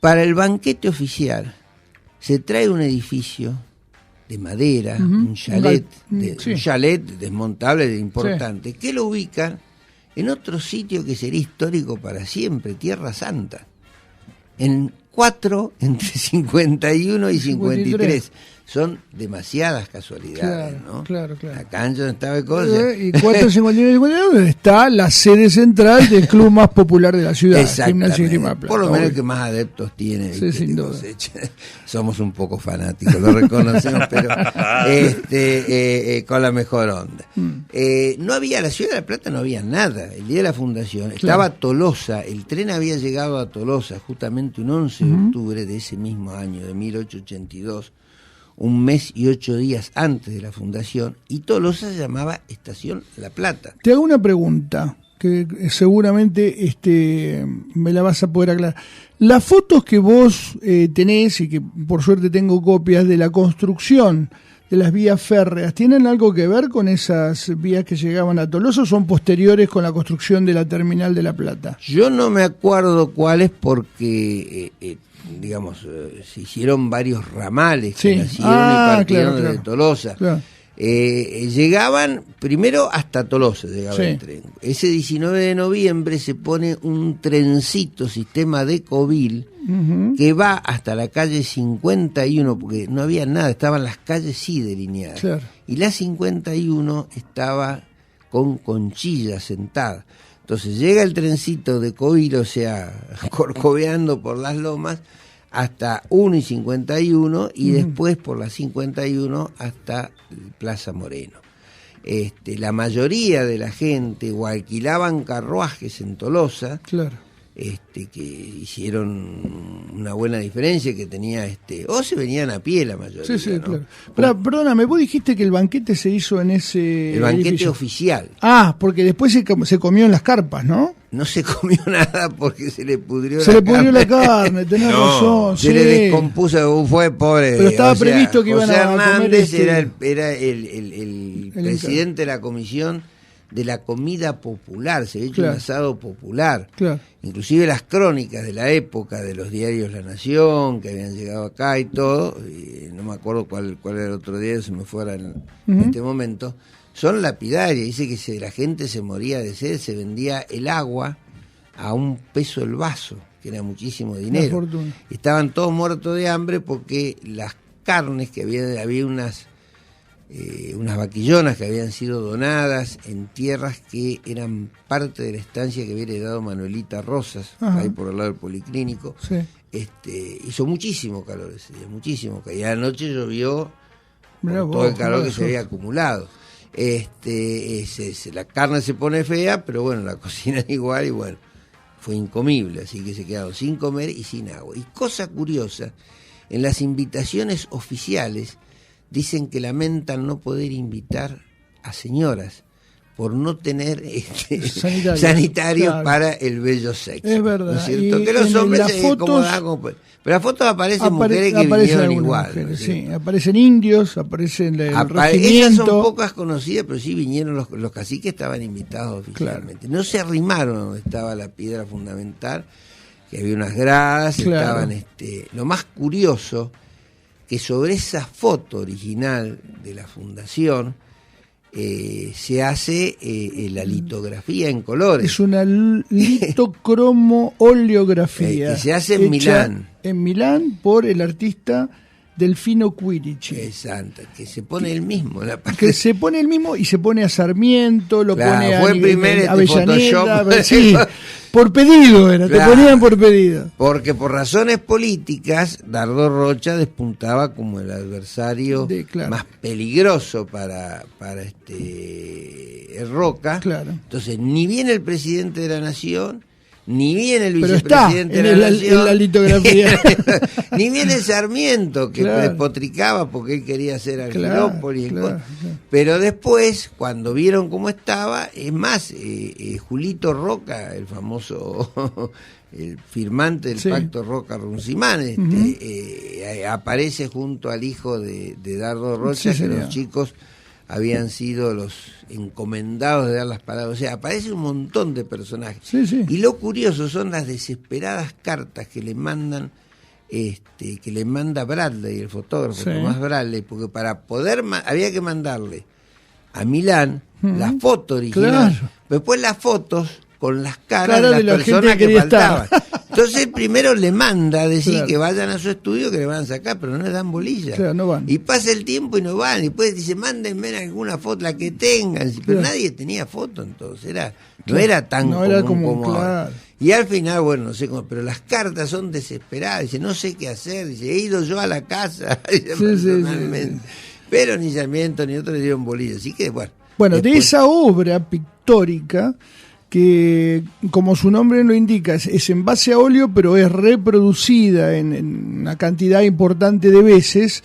Para el banquete oficial se trae un edificio de madera, un chalet, un chalet desmontable importante, que lo ubican en otro sitio que sería histórico para siempre, Tierra Santa, entre 51 y 53, son demasiadas casualidades, Claro, ¿no? claro. La cancha donde estaba el cosa. Y 459 está la sede central del club más popular de la ciudad, Gimnasia y Esgrima de Plata. Por lo menos el obvio. que más adeptos tiene. Sí, sin duda. Somos un poco fanáticos, lo reconocemos, pero con la mejor onda. No había, la ciudad de La Plata no había nada. El día de la fundación estaba Tolosa, el tren había llegado a Tolosa justamente un 11 de octubre de ese mismo año, de 1882, un mes y 8 días antes de la fundación, y Tolosa se llamaba Estación La Plata. Te hago una pregunta que seguramente me la vas a poder aclarar. Las fotos que vos tenés, y que por suerte tengo copias, de la construcción de las vías férreas, ¿tienen algo que ver con esas vías que llegaban a Tolosa o son posteriores con la construcción de la terminal de La Plata? Yo no me acuerdo cuáles porque, se hicieron varios ramales que nacieron y partieron de Tolosa. Claro. Llegaban primero hasta Tolosa, llegaba el tren. Ese 19 de noviembre se pone un trencito, sistema de Covil, que va hasta la calle 51, porque no había nada, estaban las calles sí delineadas. Claro. Y la 51 estaba con Conchilla sentada. Entonces llega el trencito de Covil, o sea, corcoveando por las lomas, hasta 1 y 51, y después por la 51 hasta Plaza Moreno. La mayoría de la gente o alquilaban carruajes en Tolosa, claro, que hicieron una buena diferencia, que tenía o se venían a pie la mayoría. Sí, ¿no? Claro. Pero, perdóname, vos dijiste que el banquete se hizo en ese el banquete edificio oficial. Ah, porque después se comió en las carpas, ¿no? No se comió nada porque se le pudrió la carne. Se le pudrió la carne, tenés razón. Se le descompuso, fue pobre. Pero estaba previsto que iban José a comer Hernández era el presidente de la comisión de la comida popular, se había hecho un asado popular. Claro. Inclusive las crónicas de la época de los diarios La Nación, que habían llegado acá y todo, no me acuerdo cuál era el otro día, se me fuera en este momento, son lapidarias. Dice que la gente se moría de sed, se vendía el agua a $1 el vaso, que era muchísimo dinero. Estaban todos muertos de hambre porque las carnes que había unas vaquillonas que habían sido donadas en tierras que eran parte de la estancia que había heredado Manuelita Rosas, ahí por el lado del Policlínico. Sí. Hizo muchísimo calor ese día, muchísimo calor. Y a la noche llovió todo el calor que se había acumulado. La carne se pone fea, pero bueno, la cocinan igual y bueno, fue incomible, así que se quedaron sin comer y sin agua. Y cosa curiosa, en las invitaciones oficiales dicen que lamentan no poder invitar a señoras por no tener sanitarios claro, para el bello sexo. Es verdad. ¿No es cierto? Que los hombres se acomodan como... Pero las fotos aparecen mujeres que vinieron igual. Mujeres, ¿no? Sí, aparecen indios, aparecen el regimiento. Ellas son pocas conocidas, pero sí vinieron los caciques, estaban invitados oficialmente. Claro. No se arrimaron donde estaba la piedra fundamental, que había unas gradas, claro, estaban... Lo más curioso, que sobre esa foto original de la fundación se hace la litografía en colores. Es una litocromo-oleografía. Que se hace en Milán. En Milán por el artista Delfino Quirici. Exacto, que se pone el mismo en la parte. Que se pone el mismo y se pone a Sarmiento, lo pone fue el primer Avellaneda. Sí, por pedido era, claro, te ponían por pedido. Porque por razones políticas, Dardo Rocha despuntaba como el adversario más peligroso para Roca. Claro. Entonces, ni bien el presidente de la Nación, ni bien el vicepresidente de la Nación, en la litografía. Ni bien el Sarmiento, que despotricaba porque él quería hacer Argelópolis. Claro. Pero después, cuando vieron cómo estaba, es más, Julito Roca, el famoso el firmante del pacto Roca-Runcimán, aparece junto al hijo de Dardo Rocha, que los chicos habían sido los encomendados de dar las palabras. O sea, aparece un montón de personajes. Sí, sí. Y lo curioso son las desesperadas cartas que le mandan, que le manda Bradley, el fotógrafo, Tomás Bradley, porque para poder había que mandarle a Milán la foto original, pero después las fotos con las caras de las personas que faltaban. Entonces primero le manda a decir Claro. que vayan a su estudio, que le van a sacar, pero no les dan bolilla. Claro, no van. Y pasa el tiempo y no van. Y después dice, mándenme alguna foto, la que tengan. Pero Claro. nadie tenía foto entonces. No Claro. era tan No común era como, como ahora. claro. Y al final, bueno, no sé cómo, pero las cartas son desesperadas. Dice, no sé qué hacer. Dice, he ido yo a la casa dice, Sí, personalmente. sí. Pero ni Sarmiento ni otro le dieron bolilla. Así que, bueno. Bueno, de después- esa obra pictórica, que como su nombre lo indica, es en base a óleo, pero es reproducida en una cantidad importante de veces,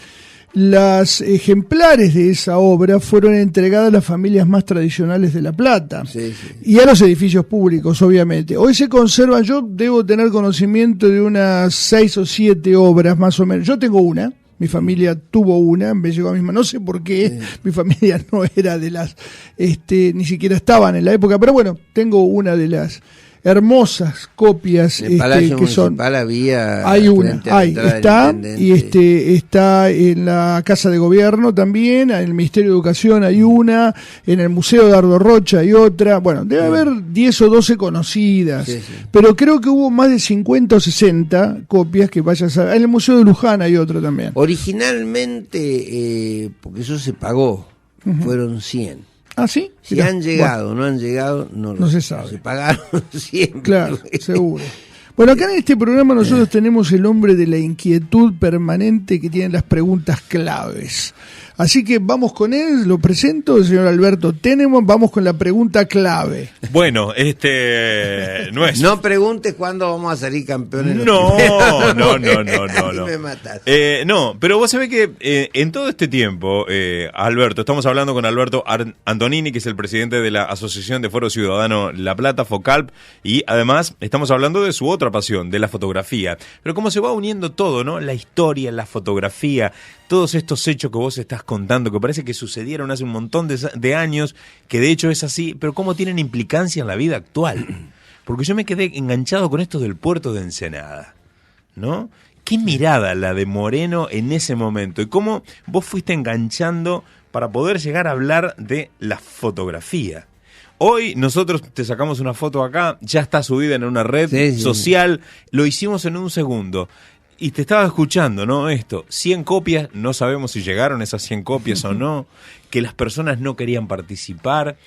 las ejemplares de esa obra fueron entregadas a las familias más tradicionales de La Plata. Sí, sí. Y a los edificios públicos, obviamente. Hoy se conservan, yo debo tener conocimiento de unas 6 o 7 obras más o menos. Yo tengo una, mi familia tuvo una, me llegó a mi no sé por qué, mi familia no era de las, ni siquiera estaban en la época, pero bueno, tengo una de las hermosas copias En el Palacio que son. Municipal había. Hay una, frente a la hay, entrada del está, intendente. y está en la Casa de Gobierno también, en el Ministerio de Educación hay una, en el Museo de Ardo Rocha hay otra, bueno, debe haber 10 o 12 conocidas, Sí, sí. pero creo que hubo más de 50 o 60 copias que vayas a... En el Museo de Luján hay otra también. Originalmente, porque eso se pagó, fueron 100. ¿Ah, sí? Si Mirá, han llegado o no han llegado, no, No se sabe. Se pagaron 100. claro, seguro. Bueno, acá en este programa nosotros tenemos el hombre de la inquietud permanente que tiene las preguntas claves. Así que vamos con él, lo presento, el señor Alberto Tenenbaum, vamos con la pregunta clave. Bueno, no es. No preguntes cuándo vamos a salir campeones. No. Ahí me matas. No, pero vos sabés que en todo este tiempo, Alberto, estamos hablando con Alberto Antonini, que es el presidente de la Asociación de Foro Ciudadano La Plata, FOCALP, y además estamos hablando de su otra pasión, de la fotografía. Pero cómo se va uniendo todo, ¿no? La historia, la fotografía, todos estos hechos que vos estás contando, que parece que sucedieron hace un montón de años, que de hecho es así, pero cómo tienen implicancia en la vida actual. Porque yo me quedé enganchado con esto del puerto de Ensenada, ¿no? ¿Qué mirada la de Moreno en ese momento? ¿Y cómo vos fuiste enganchando para poder llegar a hablar de la fotografía? Hoy nosotros te sacamos una foto acá, ya está subida en una red social, lo hicimos en un segundo. Y te estaba escuchando, ¿no? Esto, 100 copias, no sabemos si llegaron esas 100 copias o no, que las personas no querían participar.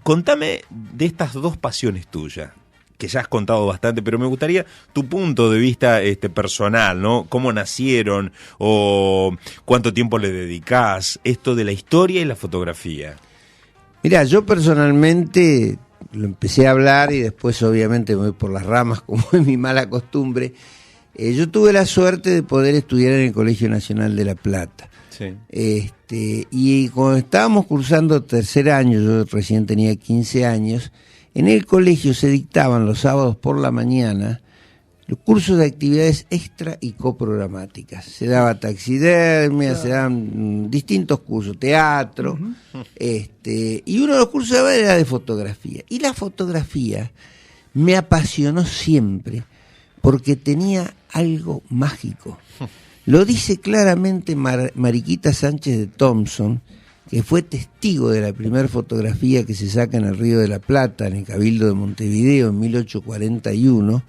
Contame de estas dos pasiones tuyas, que ya has contado bastante, pero me gustaría tu punto de vista personal, ¿no? ¿Cómo nacieron o cuánto tiempo le dedicás? Esto de la historia y la fotografía. Mira, yo personalmente lo empecé a hablar y después obviamente me voy por las ramas, como es mi mala costumbre. Yo tuve la suerte de poder estudiar en el Colegio Nacional de La Plata. Sí. Y cuando estábamos cursando tercer año, yo recién tenía 15 años, en el colegio se dictaban los sábados por la mañana los cursos de actividades extra y coprogramáticas. Se daba taxidermia, se daban distintos cursos, teatro, y uno de los cursos era de fotografía. Y la fotografía me apasionó siempre porque tenía algo mágico. Lo dice claramente Mariquita Sánchez de Thompson, que fue testigo de la primera fotografía que se saca en el Río de la Plata, en el Cabildo de Montevideo, en 1841,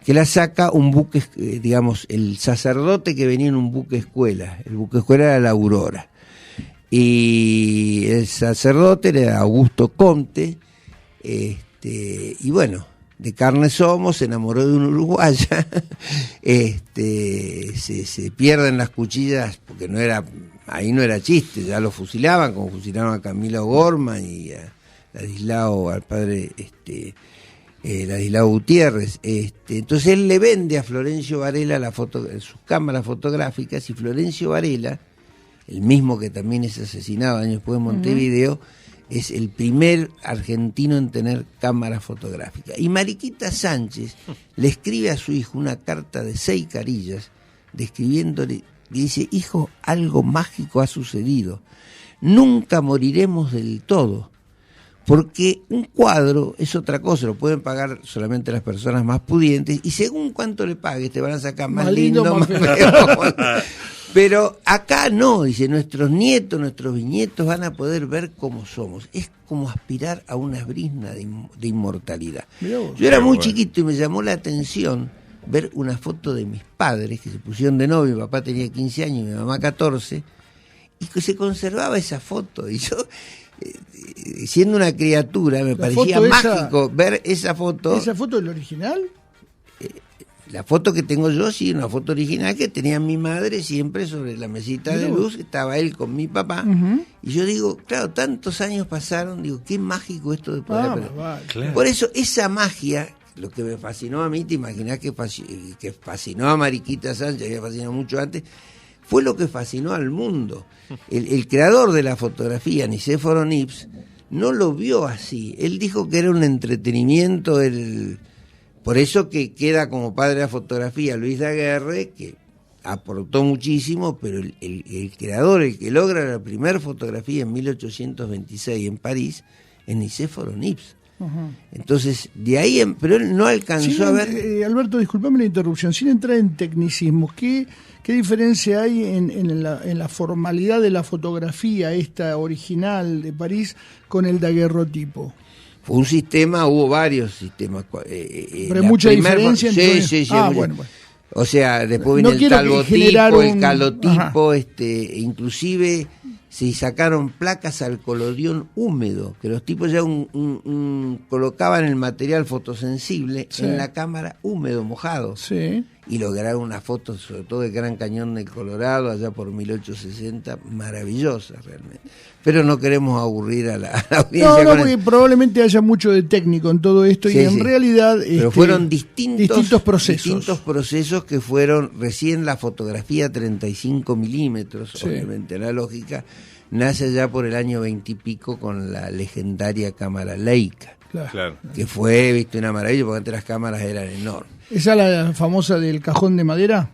que la saca un buque, digamos, el sacerdote que venía en un buque escuela. El buque escuela era la Aurora. Y el sacerdote era Augusto Comte, y bueno, de carne somos, se enamoró de una uruguaya, se pierden las cuchillas, porque ahí no era chiste, ya lo fusilaban, como fusilaron a Camilo Gorman y a Ladislao, al padre Ladislao Gutiérrez. Entonces él le vende a Florencio Varela sus cámaras fotográficas, y Florencio Varela, el mismo que también es asesinado años después en Montevideo, es el primer argentino en tener cámara fotográfica. Y Mariquita Sánchez le escribe a su hijo una carta de 6 carillas, describiéndole, y dice: hijo, algo mágico ha sucedido. Nunca moriremos del todo, porque un cuadro es otra cosa, lo pueden pagar solamente las personas más pudientes, y según cuánto le pagues te van a sacar más lindo, más feo. Pero acá no, dice, nuestros nietos, nuestros bisnietos van a poder ver cómo somos. Es como aspirar a una brizna de inmortalidad. Yo era muy chiquito y me llamó la atención ver una foto de mis padres que se pusieron de novio. Mi papá tenía 15 años y mi mamá 14, y que se conservaba esa foto. Y yo, siendo una criatura, me parecía mágico ver esa foto. ¿Esa foto es la original? La foto que tengo yo, sí, una foto original que tenía mi madre siempre sobre la mesita de luz, estaba él con mi papá, y yo digo, claro, tantos años pasaron, digo, qué mágico esto de poder aprender. Claro. Por eso, esa magia, lo que me fascinó a mí, te imaginás que fascinó a Mariquita Sánchez, había fascinado mucho antes, fue lo que fascinó al mundo. El creador de la fotografía, Nicéforo Nips, no lo vio así, él dijo que era un entretenimiento, por eso que queda como padre de la fotografía Luis Daguerre, que aportó muchísimo, pero el creador, el que logra la primera fotografía en 1826 en París, es Nicéforo Nips. Entonces, de ahí, pero él no alcanzó a ver... Alberto, disculpame la interrupción, sin entrar en tecnicismos, ¿qué diferencia hay en la formalidad de la fotografía, esta original de París, con el daguerrotipo? Fue un sistema, hubo varios sistemas. Pero hay mucha diferencia. Sí. Bueno. O sea, después vino el talbotipo, el calotipo, inclusive se sacaron placas al colodión húmedo, que los tipos ya colocaban el material fotosensible en la cámara húmedo, mojado. Sí. Y lograron una foto, sobre todo del Gran Cañón del Colorado, allá por 1860, maravillosa realmente. Pero no queremos aburrir a la audiencia. No, porque probablemente haya mucho de técnico en todo esto, y en realidad... Pero fueron distintos procesos que fueron, recién la fotografía 35 milímetros, obviamente analógica, nace allá por el año 20 y pico con la legendaria cámara Leica. Claro. Que fue, viste, una maravilla, porque antes las cámaras eran enormes. ¿Esa es la famosa del cajón de madera?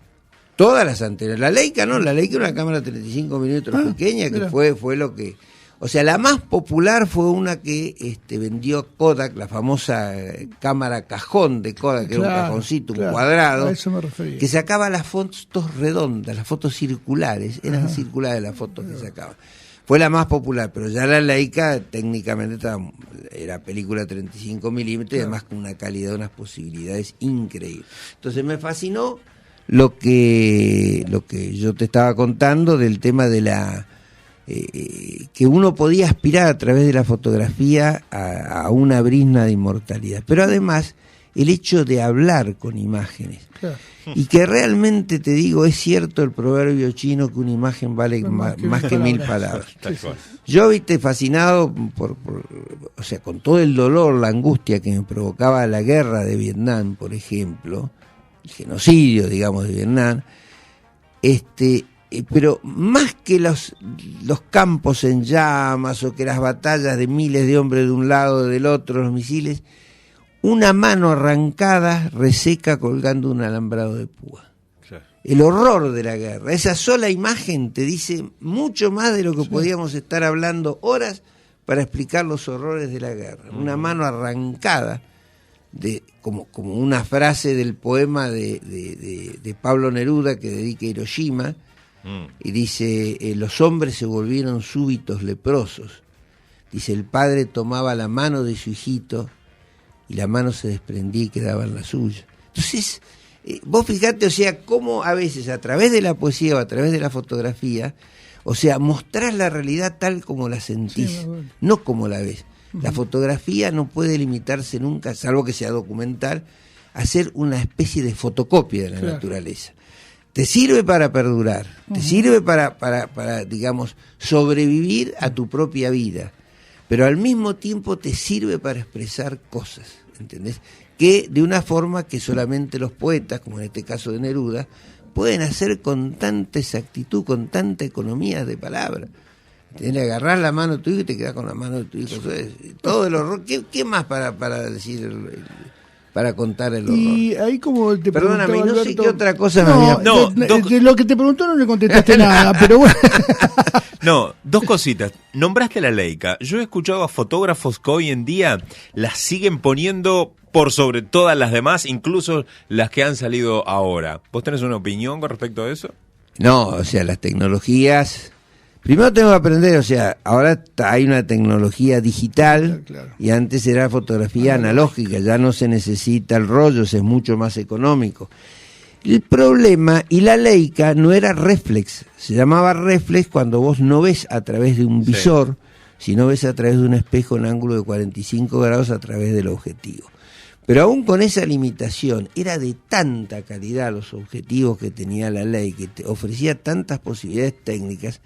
Todas las anteriores. La Leica no, la Leica era una cámara 35 milímetros pequeña, que fue lo que... O sea, la más popular fue una que vendió Kodak, la famosa cámara cajón de Kodak, que era un cajoncito, un cuadrado, a eso me refería, que sacaba las fotos redondas, las fotos circulares, eran circulares las fotos que sacaba. Fue la más popular, pero ya la Leica técnicamente era película 35 milímetros y además con una calidad, unas posibilidades increíbles. Entonces me fascinó lo que yo te estaba contando del tema de que uno podía aspirar a través de la fotografía a una brizna de inmortalidad, pero además el hecho de hablar con imágenes. Claro. Y que realmente, te digo, es cierto el proverbio chino que una imagen vale más que 1000 palabras. Yo, fascinado o sea, con todo el dolor, la angustia que me provocaba la guerra de Vietnam, por ejemplo, el genocidio, digamos, de Vietnam, pero más que los campos en llamas o que las batallas de miles de hombres de un lado o del otro, los misiles, una mano arrancada reseca colgando un alambrado de púa. Claro. El horror de la guerra, esa sola imagen te dice mucho más de lo que podíamos estar hablando horas para explicar los horrores de la guerra. Una mano arrancada, como una frase del poema de Pablo Neruda que dedica a Hiroshima, y dice, los hombres se volvieron súbitos leprosos. Dice, el padre tomaba la mano de su hijito y la mano se desprendía y quedaba en la suya. Entonces, vos fijate, o sea, cómo a veces a través de la poesía o a través de la fotografía, o sea, mostrás la realidad tal como la sentís, no como la ves. La fotografía no puede limitarse nunca, salvo que sea documental, a ser una especie de fotocopia de la naturaleza. Te sirve para perdurar, te sirve para, digamos, sobrevivir a tu propia vida, pero al mismo tiempo te sirve para expresar cosas, ¿entendés? Que de una forma que solamente los poetas, como en este caso de Neruda, pueden hacer con tanta exactitud, con tanta economía de palabra. Le agarrás la mano de tu hijo y te quedás con la mano de tu hijo. Todo el horror. ¿Qué más para decir, para contar el horror? Y ahí como te perdóname, no sé qué otra cosa de lo que te preguntó no le contestaste nada, pero bueno. No, dos cositas. Nombraste la Leica. Yo he escuchado a fotógrafos que hoy en día las siguen poniendo por sobre todas las demás, incluso las que han salido ahora. ¿Vos tenés una opinión con respecto a eso? No, o sea, las tecnologías... Primero tengo que aprender, o sea, ahora hay una tecnología digital, Claro. y antes era fotografía analógica, ya no se necesita el rollo, es mucho más económico. El problema, y la Leica no era reflex, se llamaba reflex cuando vos no ves a través de un visor, sino ves a través de un espejo en ángulo de 45 grados a través del objetivo. Pero aún con esa limitación, era de tanta calidad los objetivos que tenía la Leica, que te ofrecía tantas posibilidades técnicas,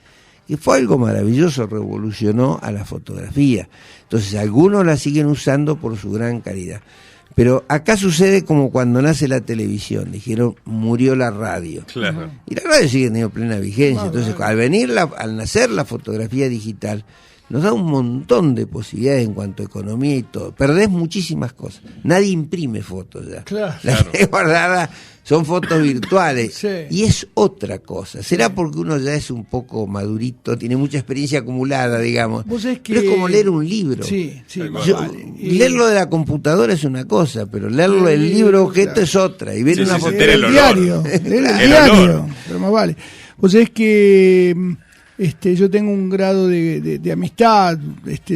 que fue algo maravilloso, revolucionó a la fotografía. Entonces algunos la siguen usando por su gran calidad. Pero acá sucede como cuando nace la televisión, dijeron, murió la radio. Claro. Y la radio sigue teniendo plena vigencia. Entonces, al nacer la fotografía digital, nos da un montón de posibilidades en cuanto a economía y todo. Perdés muchísimas cosas. Nadie imprime fotos ya. Claro. Las que guardadas son fotos virtuales. Sí. Y es otra cosa. Será porque uno ya es un poco madurito, tiene mucha experiencia acumulada, digamos. Vos sabés que... Pero es como leer un libro. Sí, más Yo, vale. leerlo de la computadora es una cosa, pero leerlo del libro objeto es otra. Y ver Sí, una sí, foto sí, el el olor. diario, el El diario, olor. pero más vale. Vos sabés que yo tengo un grado de amistad,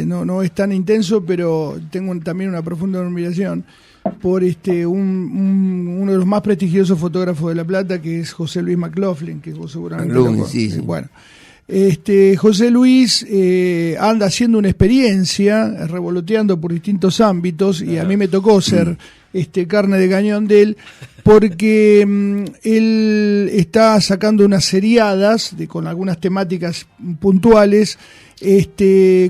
no es tan intenso, pero tengo también una profunda admiración por uno de los más prestigiosos fotógrafos de La Plata, que es José Luis McLaughlin, que vos seguramente McLaughlin, sí. Bueno, José Luis anda haciendo una experiencia, revoloteando por distintos ámbitos, y a mí me tocó ser carne de cañón de él, porque él está sacando unas seriadas con algunas temáticas puntuales,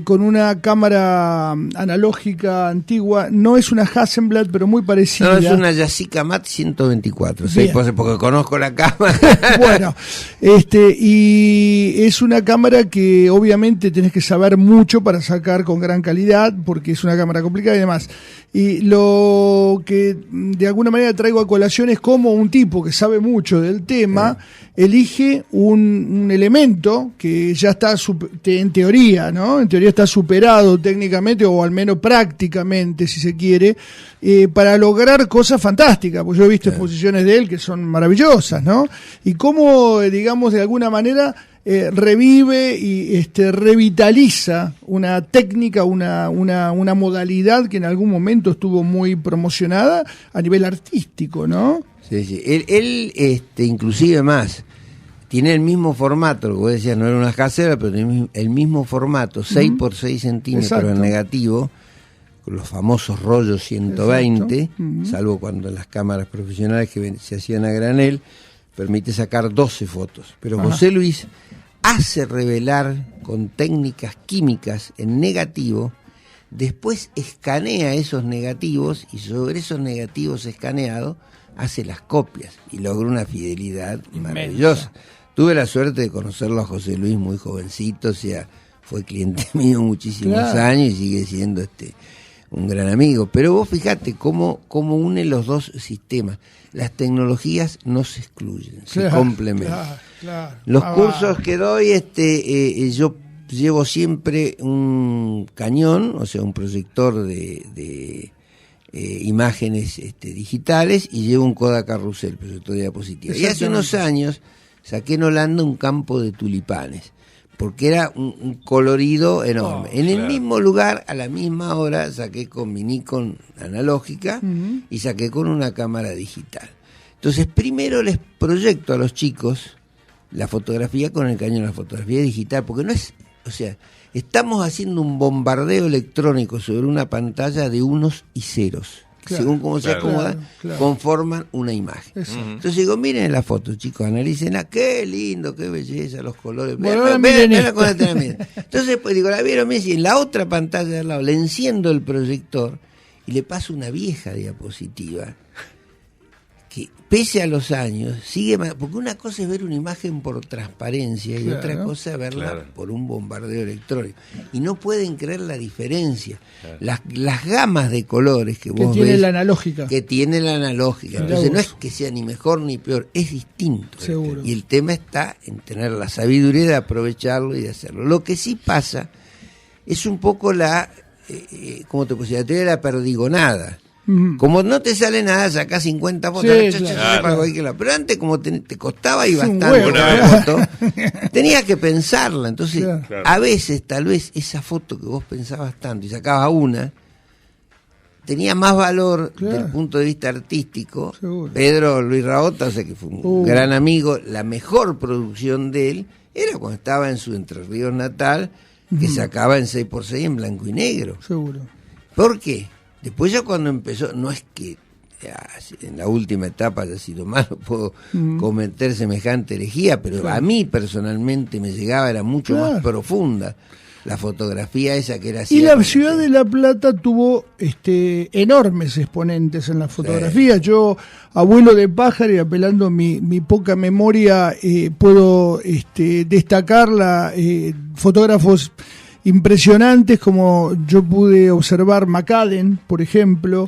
con una cámara analógica antigua. No es una Hasselblad, pero muy parecida. No, es una Yasica Mat 124, ¿sí? Bien. Porque conozco la cámara. Bueno, y es una cámara que obviamente tenés que saber mucho para sacar con gran calidad, porque es una cámara complicada y demás. Y lo que de alguna manera traigo a colación es cómo un tipo que sabe mucho del tema elige un elemento que ya está en teoría, ¿no? En teoría está superado técnicamente, o al menos prácticamente, si se quiere, para lograr cosas fantásticas. Pues yo he visto exposiciones de él que son maravillosas, ¿no? Y cómo, digamos, de alguna manera revive y revitaliza una técnica, una modalidad que en algún momento estuvo muy promocionada a nivel artístico, ¿no? Sí, sí. Él inclusive más, tiene el mismo formato, lo que vos decías, no era una casera, pero tiene el mismo formato, 6 por 6 centímetros Exacto. en negativo, con los famosos rollos 120, Exacto. salvo cuando las cámaras profesionales que se hacían a granel, permite sacar 12 fotos. Pero José Luis hace revelar con técnicas químicas en negativo, después escanea esos negativos y sobre esos negativos escaneados hace las copias y logra una fidelidad maravillosa. Tuve la suerte de conocerlo a José Luis muy jovencito, o sea, fue cliente mío muchísimos años y sigue siendo un gran amigo. Pero vos fijate cómo une los dos sistemas. Las tecnologías no se excluyen, se complementan. Claro. Los cursos que doy, yo llevo siempre un cañón, o sea, un proyector de imágenes digitales, y llevo un Kodak Carrusel, proyector de diapositivas. Y hace unos años saqué en Holanda un campo de tulipanes, porque era un colorido enorme. En el mismo lugar, a la misma hora, saqué con mi Nikon analógica y saqué con una cámara digital. Entonces, primero les proyecto a los chicos la fotografía con el cañón, la fotografía digital, porque no es, o sea, estamos haciendo un bombardeo electrónico sobre una pantalla de unos y ceros. Claro, según cómo se acomoda, conforman una imagen. Entonces digo, miren la foto, chicos, analícenla, qué lindo, qué belleza, los colores. Bueno, Vean Entonces, pues digo, la vieron, y en la otra pantalla de al lado le enciendo el proyector y le paso una vieja diapositiva que, pese a los años, sigue, porque una cosa es ver una imagen por transparencia y otra cosa es verla por un bombardeo electrónico. Y no pueden creer la diferencia. Las gamas de colores que vos tiene ves, la analógica. que tiene la analógica. Entonces no es que sea ni mejor ni peor, es distinto. Seguro. Y el tema está en tener la sabiduría de aprovecharlo y de hacerlo. Lo que sí pasa es un poco ¿cómo te puedo decir? La teoría de la perdigonada. Como no te sale nada, sacás 50 fotos. Pero antes, como te costaba y bastante una foto, tenías que pensarla. Entonces, a veces, tal vez, esa foto que vos pensabas tanto y sacabas una, tenía más valor desde el punto de vista artístico. Seguro. Pedro Luis Raota, o sea que fue un gran amigo, la mejor producción de él era cuando estaba en su Entre Ríos natal, que sacaba en 6x6 en blanco y negro. Seguro. ¿Por qué? Después ya cuando empezó, no es que en la última etapa haya sido malo, puedo cometer semejante herejía, pero a mí personalmente me llegaba, era mucho más profunda la fotografía esa que era así. Y la ciudad de La Plata tuvo enormes exponentes en la fotografía. Yo, abuelo de pájaro y apelando mi poca memoria, puedo destacar fotógrafos impresionantes, como yo pude observar Macadden, por ejemplo,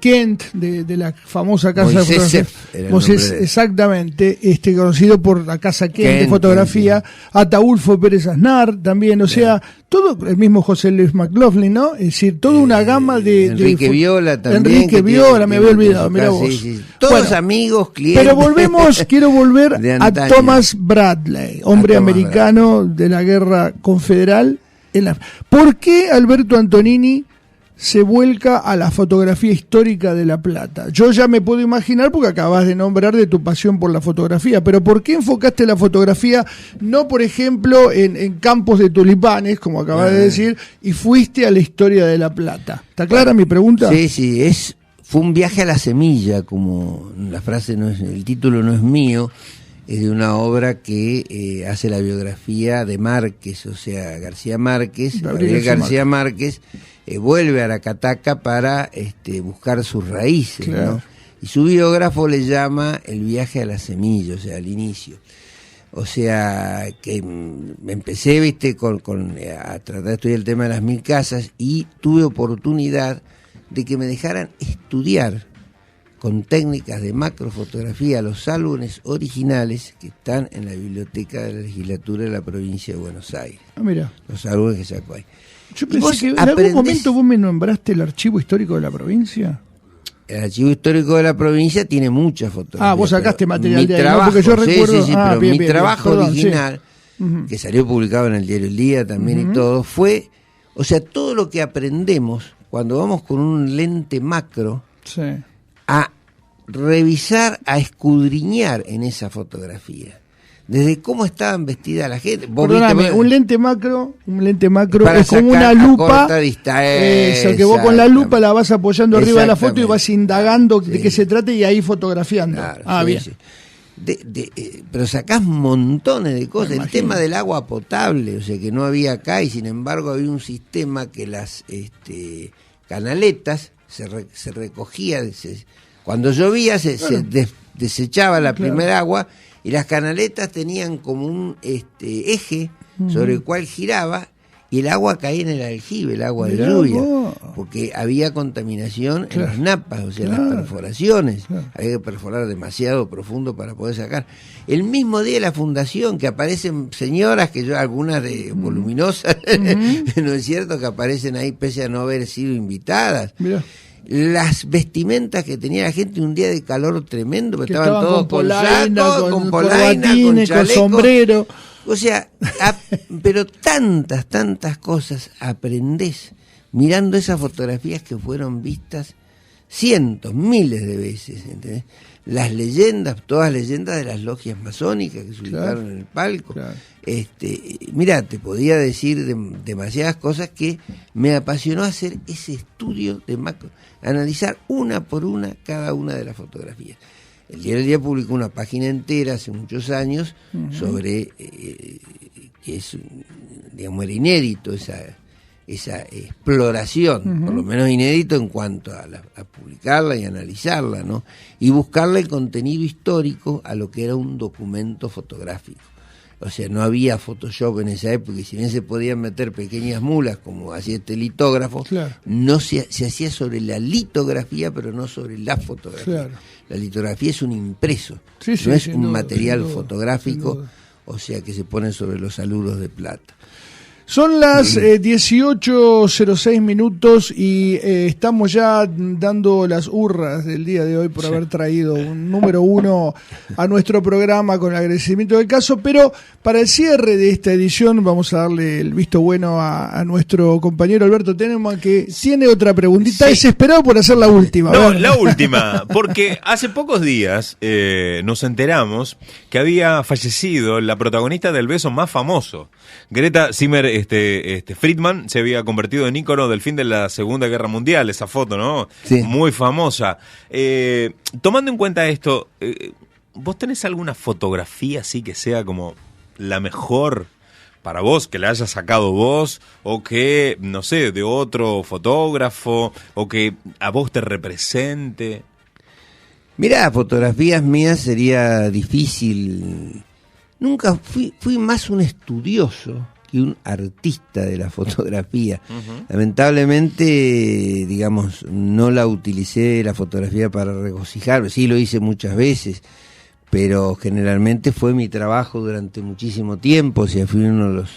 Kent, de la famosa casa de fotografía, exactamente, conocido por la casa Kent de fotografía, Ataulfo Pérez Aznar también, o sea, todo, el mismo José Luis McLaughlin, ¿no? Es decir, toda una gama de... Enrique Viola también. Enrique Viola, me había olvidado, mirá vos. Sí. Todos amigos, clientes. Pero quiero volver a Thomas Bradley, hombre americano de la guerra confederal. ¿Por qué Alberto Antonini se vuelca a la fotografía histórica de La Plata? Yo ya me puedo imaginar, porque acabas de nombrar de tu pasión por la fotografía, pero ¿por qué enfocaste la fotografía, no por ejemplo en campos de tulipanes, como acabas de decir, y fuiste a la historia de La Plata? ¿Está clara mi pregunta? Sí, fue un viaje a la semilla, como la frase el título no es mío, es de una obra que hace la biografía de Márquez, o sea, Gabriel García Márquez, vuelve a la Cataca para buscar sus raíces, ¿no? Y su biógrafo le llama el viaje a la semilla, o sea, al inicio. O sea, que empecé, a tratar de estudiar el tema de las 1000 casas y tuve oportunidad de que me dejaran estudiar con técnicas de macrofotografía los álbumes originales que están en la biblioteca de la legislatura de la provincia de Buenos Aires. Mira. Los álbumes que sacó ahí. Yo pensé que en algún momento vos me nombraste el archivo histórico de la provincia. El archivo histórico de la provincia tiene muchas fotografías. Vos sacaste material de ahí, trabajo, ¿no? Porque yo recuerdo... pero mi trabajo original, que salió publicado en el diario El Día también y todo, fue, o sea, todo lo que aprendemos cuando vamos con un lente macro a revisar, a escudriñar en esa fotografía. Desde cómo estaban vestidas la gente. Perdóname, un lente macro es como una lupa. Eso, que vos con la lupa la vas apoyando arriba de la foto y vas indagando de qué se trata y ahí fotografiando. Claro, bien. Sí. Pero sacás montones de cosas. El tema del agua potable, o sea que no había acá y sin embargo había un sistema que las canaletas se recogía, cuando llovía se desechaba la primera agua y las canaletas tenían como un eje sobre el cual giraba y el agua caía en el aljibe, el agua de lluvia, porque había contaminación en las napas, o sea, las perforaciones, había que perforar demasiado profundo para poder sacar. El mismo día de la fundación, que aparecen señoras, que yo algunas de voluminosas, ¿no es cierto?, que aparecen ahí pese a no haber sido invitadas. Mirá. Las vestimentas que tenía la gente un día de calor tremendo, que estaban todos con saco, con polaina, con chaleco, con sombrero. O sea, pero tantas cosas aprendés mirando esas fotografías que fueron vistas cientos, miles de veces, ¿entendés? Las leyendas, todas leyendas de las logias masónicas que se ubicaron en el palco. Mirá, te podía decir demasiadas cosas que me apasionó hacer ese estudio de macro, analizar una por una cada una de las fotografías. El Diario del Día publicó una página entera hace muchos años sobre que es, digamos, era inédito esa exploración, por lo menos inédito en cuanto a publicarla y analizarla, ¿no? Y buscarle el contenido histórico a lo que era un documento fotográfico. O sea, no había Photoshop en esa época y si bien se podían meter pequeñas mulas como hacía este litógrafo, no se hacía sobre la litografía, pero no sobre la fotografía. La litografía es un impreso, no es un material fotográfico, o sea, que se pone sobre los aluros de plata. Son las 18:06 minutos y estamos ya dando las hurras del día de hoy por haber traído un número 1 a nuestro programa con el agradecimiento del caso, pero para el cierre de esta edición vamos a darle el visto bueno a nuestro compañero Alberto Tenenbaum, que tiene otra preguntita, desesperado por hacer la última. No, la última, porque hace pocos días nos enteramos que había fallecido la protagonista del beso más famoso. Greta Zimmer Friedman se había convertido en ícono del fin de la Segunda Guerra Mundial, esa foto, ¿no? Sí. Muy famosa. Tomando en cuenta esto, ¿vos tenés alguna fotografía así que sea como la mejor para vos, que la hayas sacado vos, o que, no sé, de otro fotógrafo, o que a vos te represente? Mirá, fotografías mías sería difícil. Nunca fui más un estudioso que un artista de la fotografía. Uh-huh. Lamentablemente, digamos, no la utilicé la fotografía para regocijarme. Sí, lo hice muchas veces, pero generalmente fue mi trabajo durante muchísimo tiempo. O sea, fui uno de los,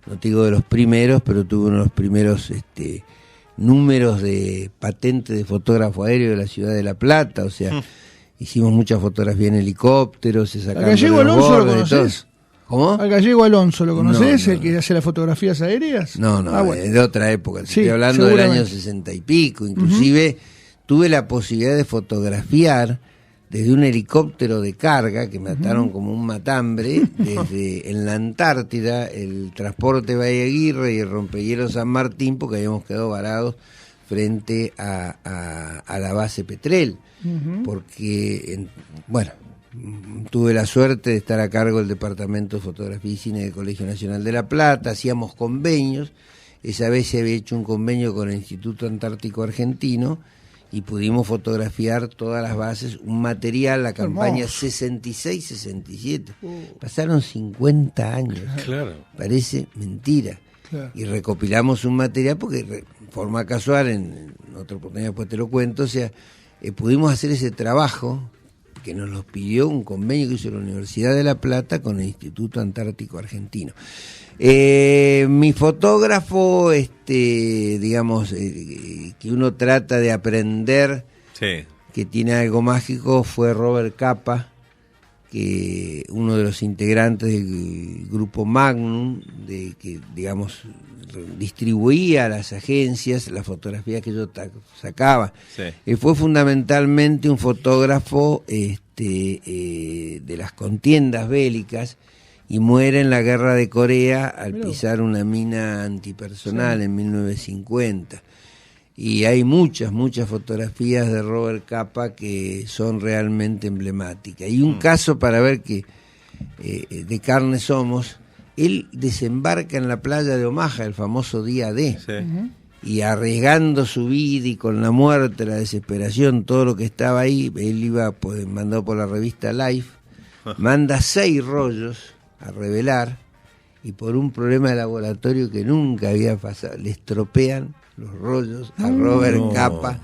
no te digo de los primeros, pero tuve uno de los primeros números de patente de fotógrafo aéreo de la ciudad de La Plata. O sea, hicimos muchas fotografías en helicópteros, se sacaban. ¿Al Gallego Alonso lo conoces? ¿Cómo? ¿Al Gallego Alonso lo conoces? No, ¿El que hace las fotografías aéreas? No, bueno. De otra época. Sí, estoy hablando del año 60 y pico. Inclusive tuve la posibilidad de fotografiar desde un helicóptero de carga que me ataron como un matambre, desde en la Antártida, el transporte Bahía Aguirre y el rompehielos San Martín, porque habíamos quedado varados frente a la base Petrel. Porque, tuve la suerte de estar a cargo del Departamento de Fotografía y Cine del Colegio Nacional de La Plata, hacíamos convenios, esa vez se había hecho un convenio con el Instituto Antártico Argentino y pudimos fotografiar todas las bases, un material, la campaña 66-67. Pasaron 50 años, claro. Parece mentira. Claro. Y recopilamos un material porque, de forma casual, en otra oportunidad después te lo cuento, o sea, pudimos hacer ese trabajo que nos los pidió un convenio que hizo la Universidad de La Plata con el Instituto Antártico Argentino. Mi fotógrafo, digamos, que uno trata de aprender, sí, que tiene algo mágico, fue Robert Capa, que uno de los integrantes del grupo Magnum, que, digamos, distribuía a las agencias las fotografías que yo sacaba. Sí. Fue fundamentalmente un fotógrafo de las contiendas bélicas y muere en la guerra de Corea al pisar una mina antipersonal en 1950. Y hay muchas fotografías de Robert Capa que son realmente emblemáticas. Y un caso para ver que de carne somos. Él desembarca en la playa de Omaha, el famoso día D, y arriesgando su vida y con la muerte, la desesperación, todo lo que estaba ahí, él iba mandado por la revista Life, manda 6 rollos a revelar, y por un problema de laboratorio que nunca había pasado, le estropean los rollos a Robert Capa.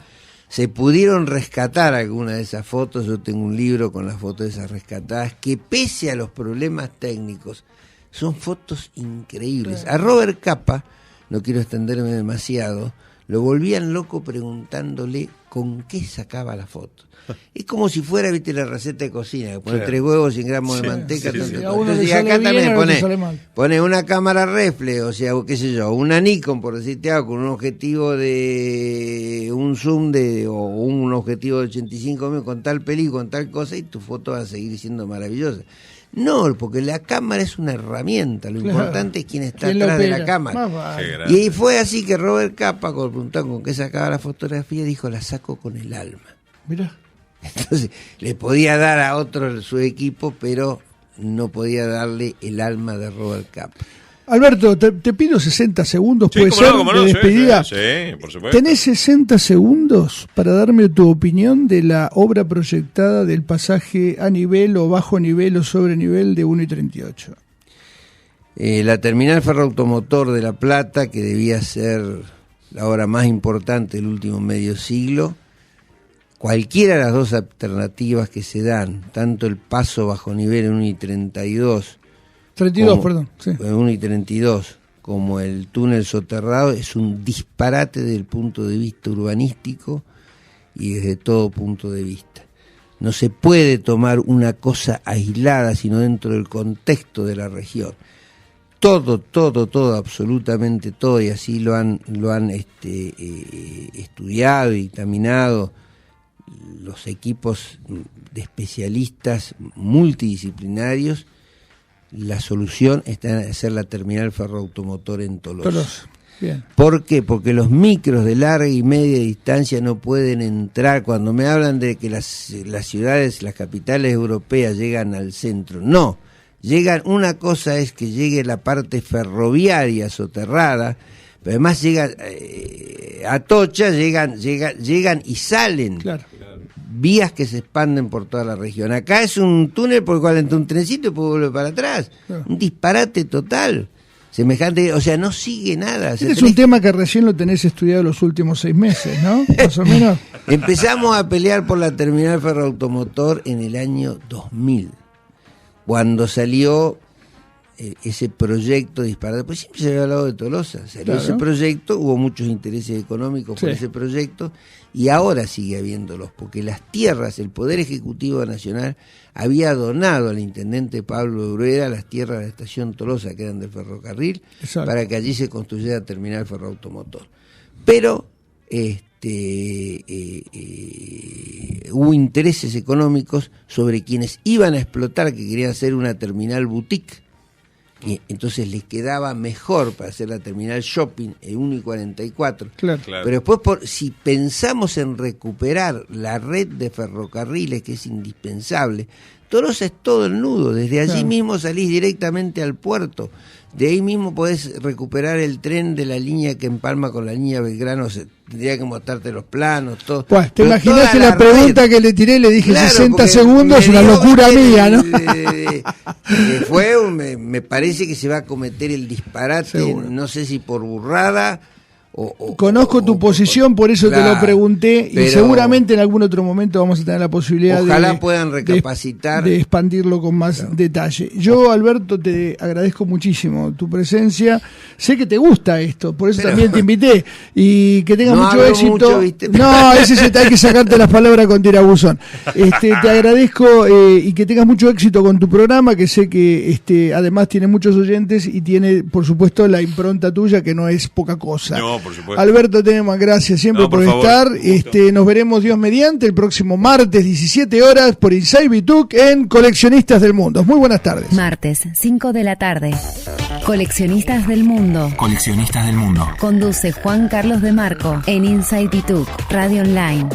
Se pudieron rescatar algunas de esas fotos, yo tengo un libro con las fotos de esas rescatadas, que pese a los problemas técnicos, son fotos increíbles. A Robert Capa, no quiero extenderme demasiado, lo volvían loco preguntándole con qué sacaba la foto. Es como si fuera, viste, la receta de cocina, que pone 3 huevos, 100 gramos de manteca. Entonces, y acá también pone una cámara reflex, o sea, qué sé yo, una Nikon, por decirte algo, con un objetivo de un zoom o un objetivo de 85 mm, con tal película, con tal cosa, y tu foto va a seguir siendo maravillosa. No, porque la cámara es una herramienta, lo importante es quién está atrás de la cámara. Y fue así que Robert Capa, cuando preguntaron con qué sacaba la fotografía, dijo, la saco con el alma. Mirá. Entonces, le podía dar a otro su equipo, pero no podía darle el alma de Robert Capa. Alberto, te pido 60 segundos, puede ser, de despedida. Sí, por supuesto. ¿Tenés 60 segundos para darme tu opinión de la obra proyectada del pasaje a nivel o bajo nivel o sobre nivel de 1 y 38? La terminal ferroautomotor de La Plata, que debía ser la obra más importante del último medio siglo, cualquiera de las dos alternativas que se dan, tanto el paso bajo nivel en 1 y 32, 32, perdón. Sí. 1 y 32, como el túnel soterrado es un disparate desde el punto de vista urbanístico y desde todo punto de vista. No se puede tomar una cosa aislada, sino dentro del contexto de la región. Todo, absolutamente todo, y así lo han estudiado y examinado los equipos de especialistas multidisciplinarios. La solución está en hacer la terminal ferroautomotor en Tolosa. Bien. ¿Por qué? Porque los micros de larga y media distancia no pueden entrar. Cuando me hablan de que las ciudades, las capitales europeas llegan al centro, no. Una cosa es que llegue la parte ferroviaria soterrada, pero además llegan a Atocha, llegan y salen. Claro. Vías que se expanden por toda la región. Acá es un túnel por el cual entra un trencito y puede volver para atrás. Claro. Un disparate total. Semejante, o sea, no sigue nada. Es un tema que recién lo tenés estudiado los últimos 6 meses, ¿no? Más o menos. Empezamos a pelear por la terminal ferroautomotor en el año 2000, cuando salió ese proyecto disparado. Pues siempre se había hablado de Tolosa. Salió ese proyecto, hubo muchos intereses económicos por ese proyecto, y ahora sigue habiéndolos, porque las tierras, el Poder Ejecutivo Nacional había donado al intendente Pablo Bruera las tierras de la estación Tolosa, que eran del ferrocarril, para que allí se construyera terminal ferroautomotor. Pero hubo intereses económicos sobre quienes iban a explotar, que querían hacer una terminal boutique, y entonces les quedaba mejor para hacer la terminal shopping en 1 y 44. Claro. Pero después, si pensamos en recuperar la red de ferrocarriles, que es indispensable, Tolosa es todo el nudo, desde allí mismo salís directamente al puerto, de ahí mismo podés recuperar el tren de la línea que empalma con la línea Belgrano. Tendría que mostrarte los planos, todo. Pues, te imaginaste la pregunta que le tiré, le dije 60 segundos, una locura mía, ¿no? Me parece que se va a cometer el disparate, seguro. No sé si por burrada Conozco tu posición, por eso te lo pregunté, y seguramente en algún otro momento vamos a tener la posibilidad puedan recapacitar, de expandirlo con más detalle. Yo, Alberto, te agradezco muchísimo tu presencia. Sé que te gusta esto, por eso también te invité, y que tengas mucho éxito. Hay que sacarte las palabras con tirabuzón. Te agradezco y que tengas mucho éxito con tu programa, que sé que además tiene muchos oyentes y tiene, por supuesto, la impronta tuya, que no es poca cosa. No, por supuesto. Alberto Tenema, gracias siempre por estar. Nos veremos, Dios mediante, el próximo martes, 17 horas, por Inside Bituk en Coleccionistas del Mundo. Muy buenas tardes. Martes, 5 de la tarde. Coleccionistas del Mundo. Coleccionistas del Mundo. Conduce Juan Carlos de Marco en Inside Bituk, Radio Online.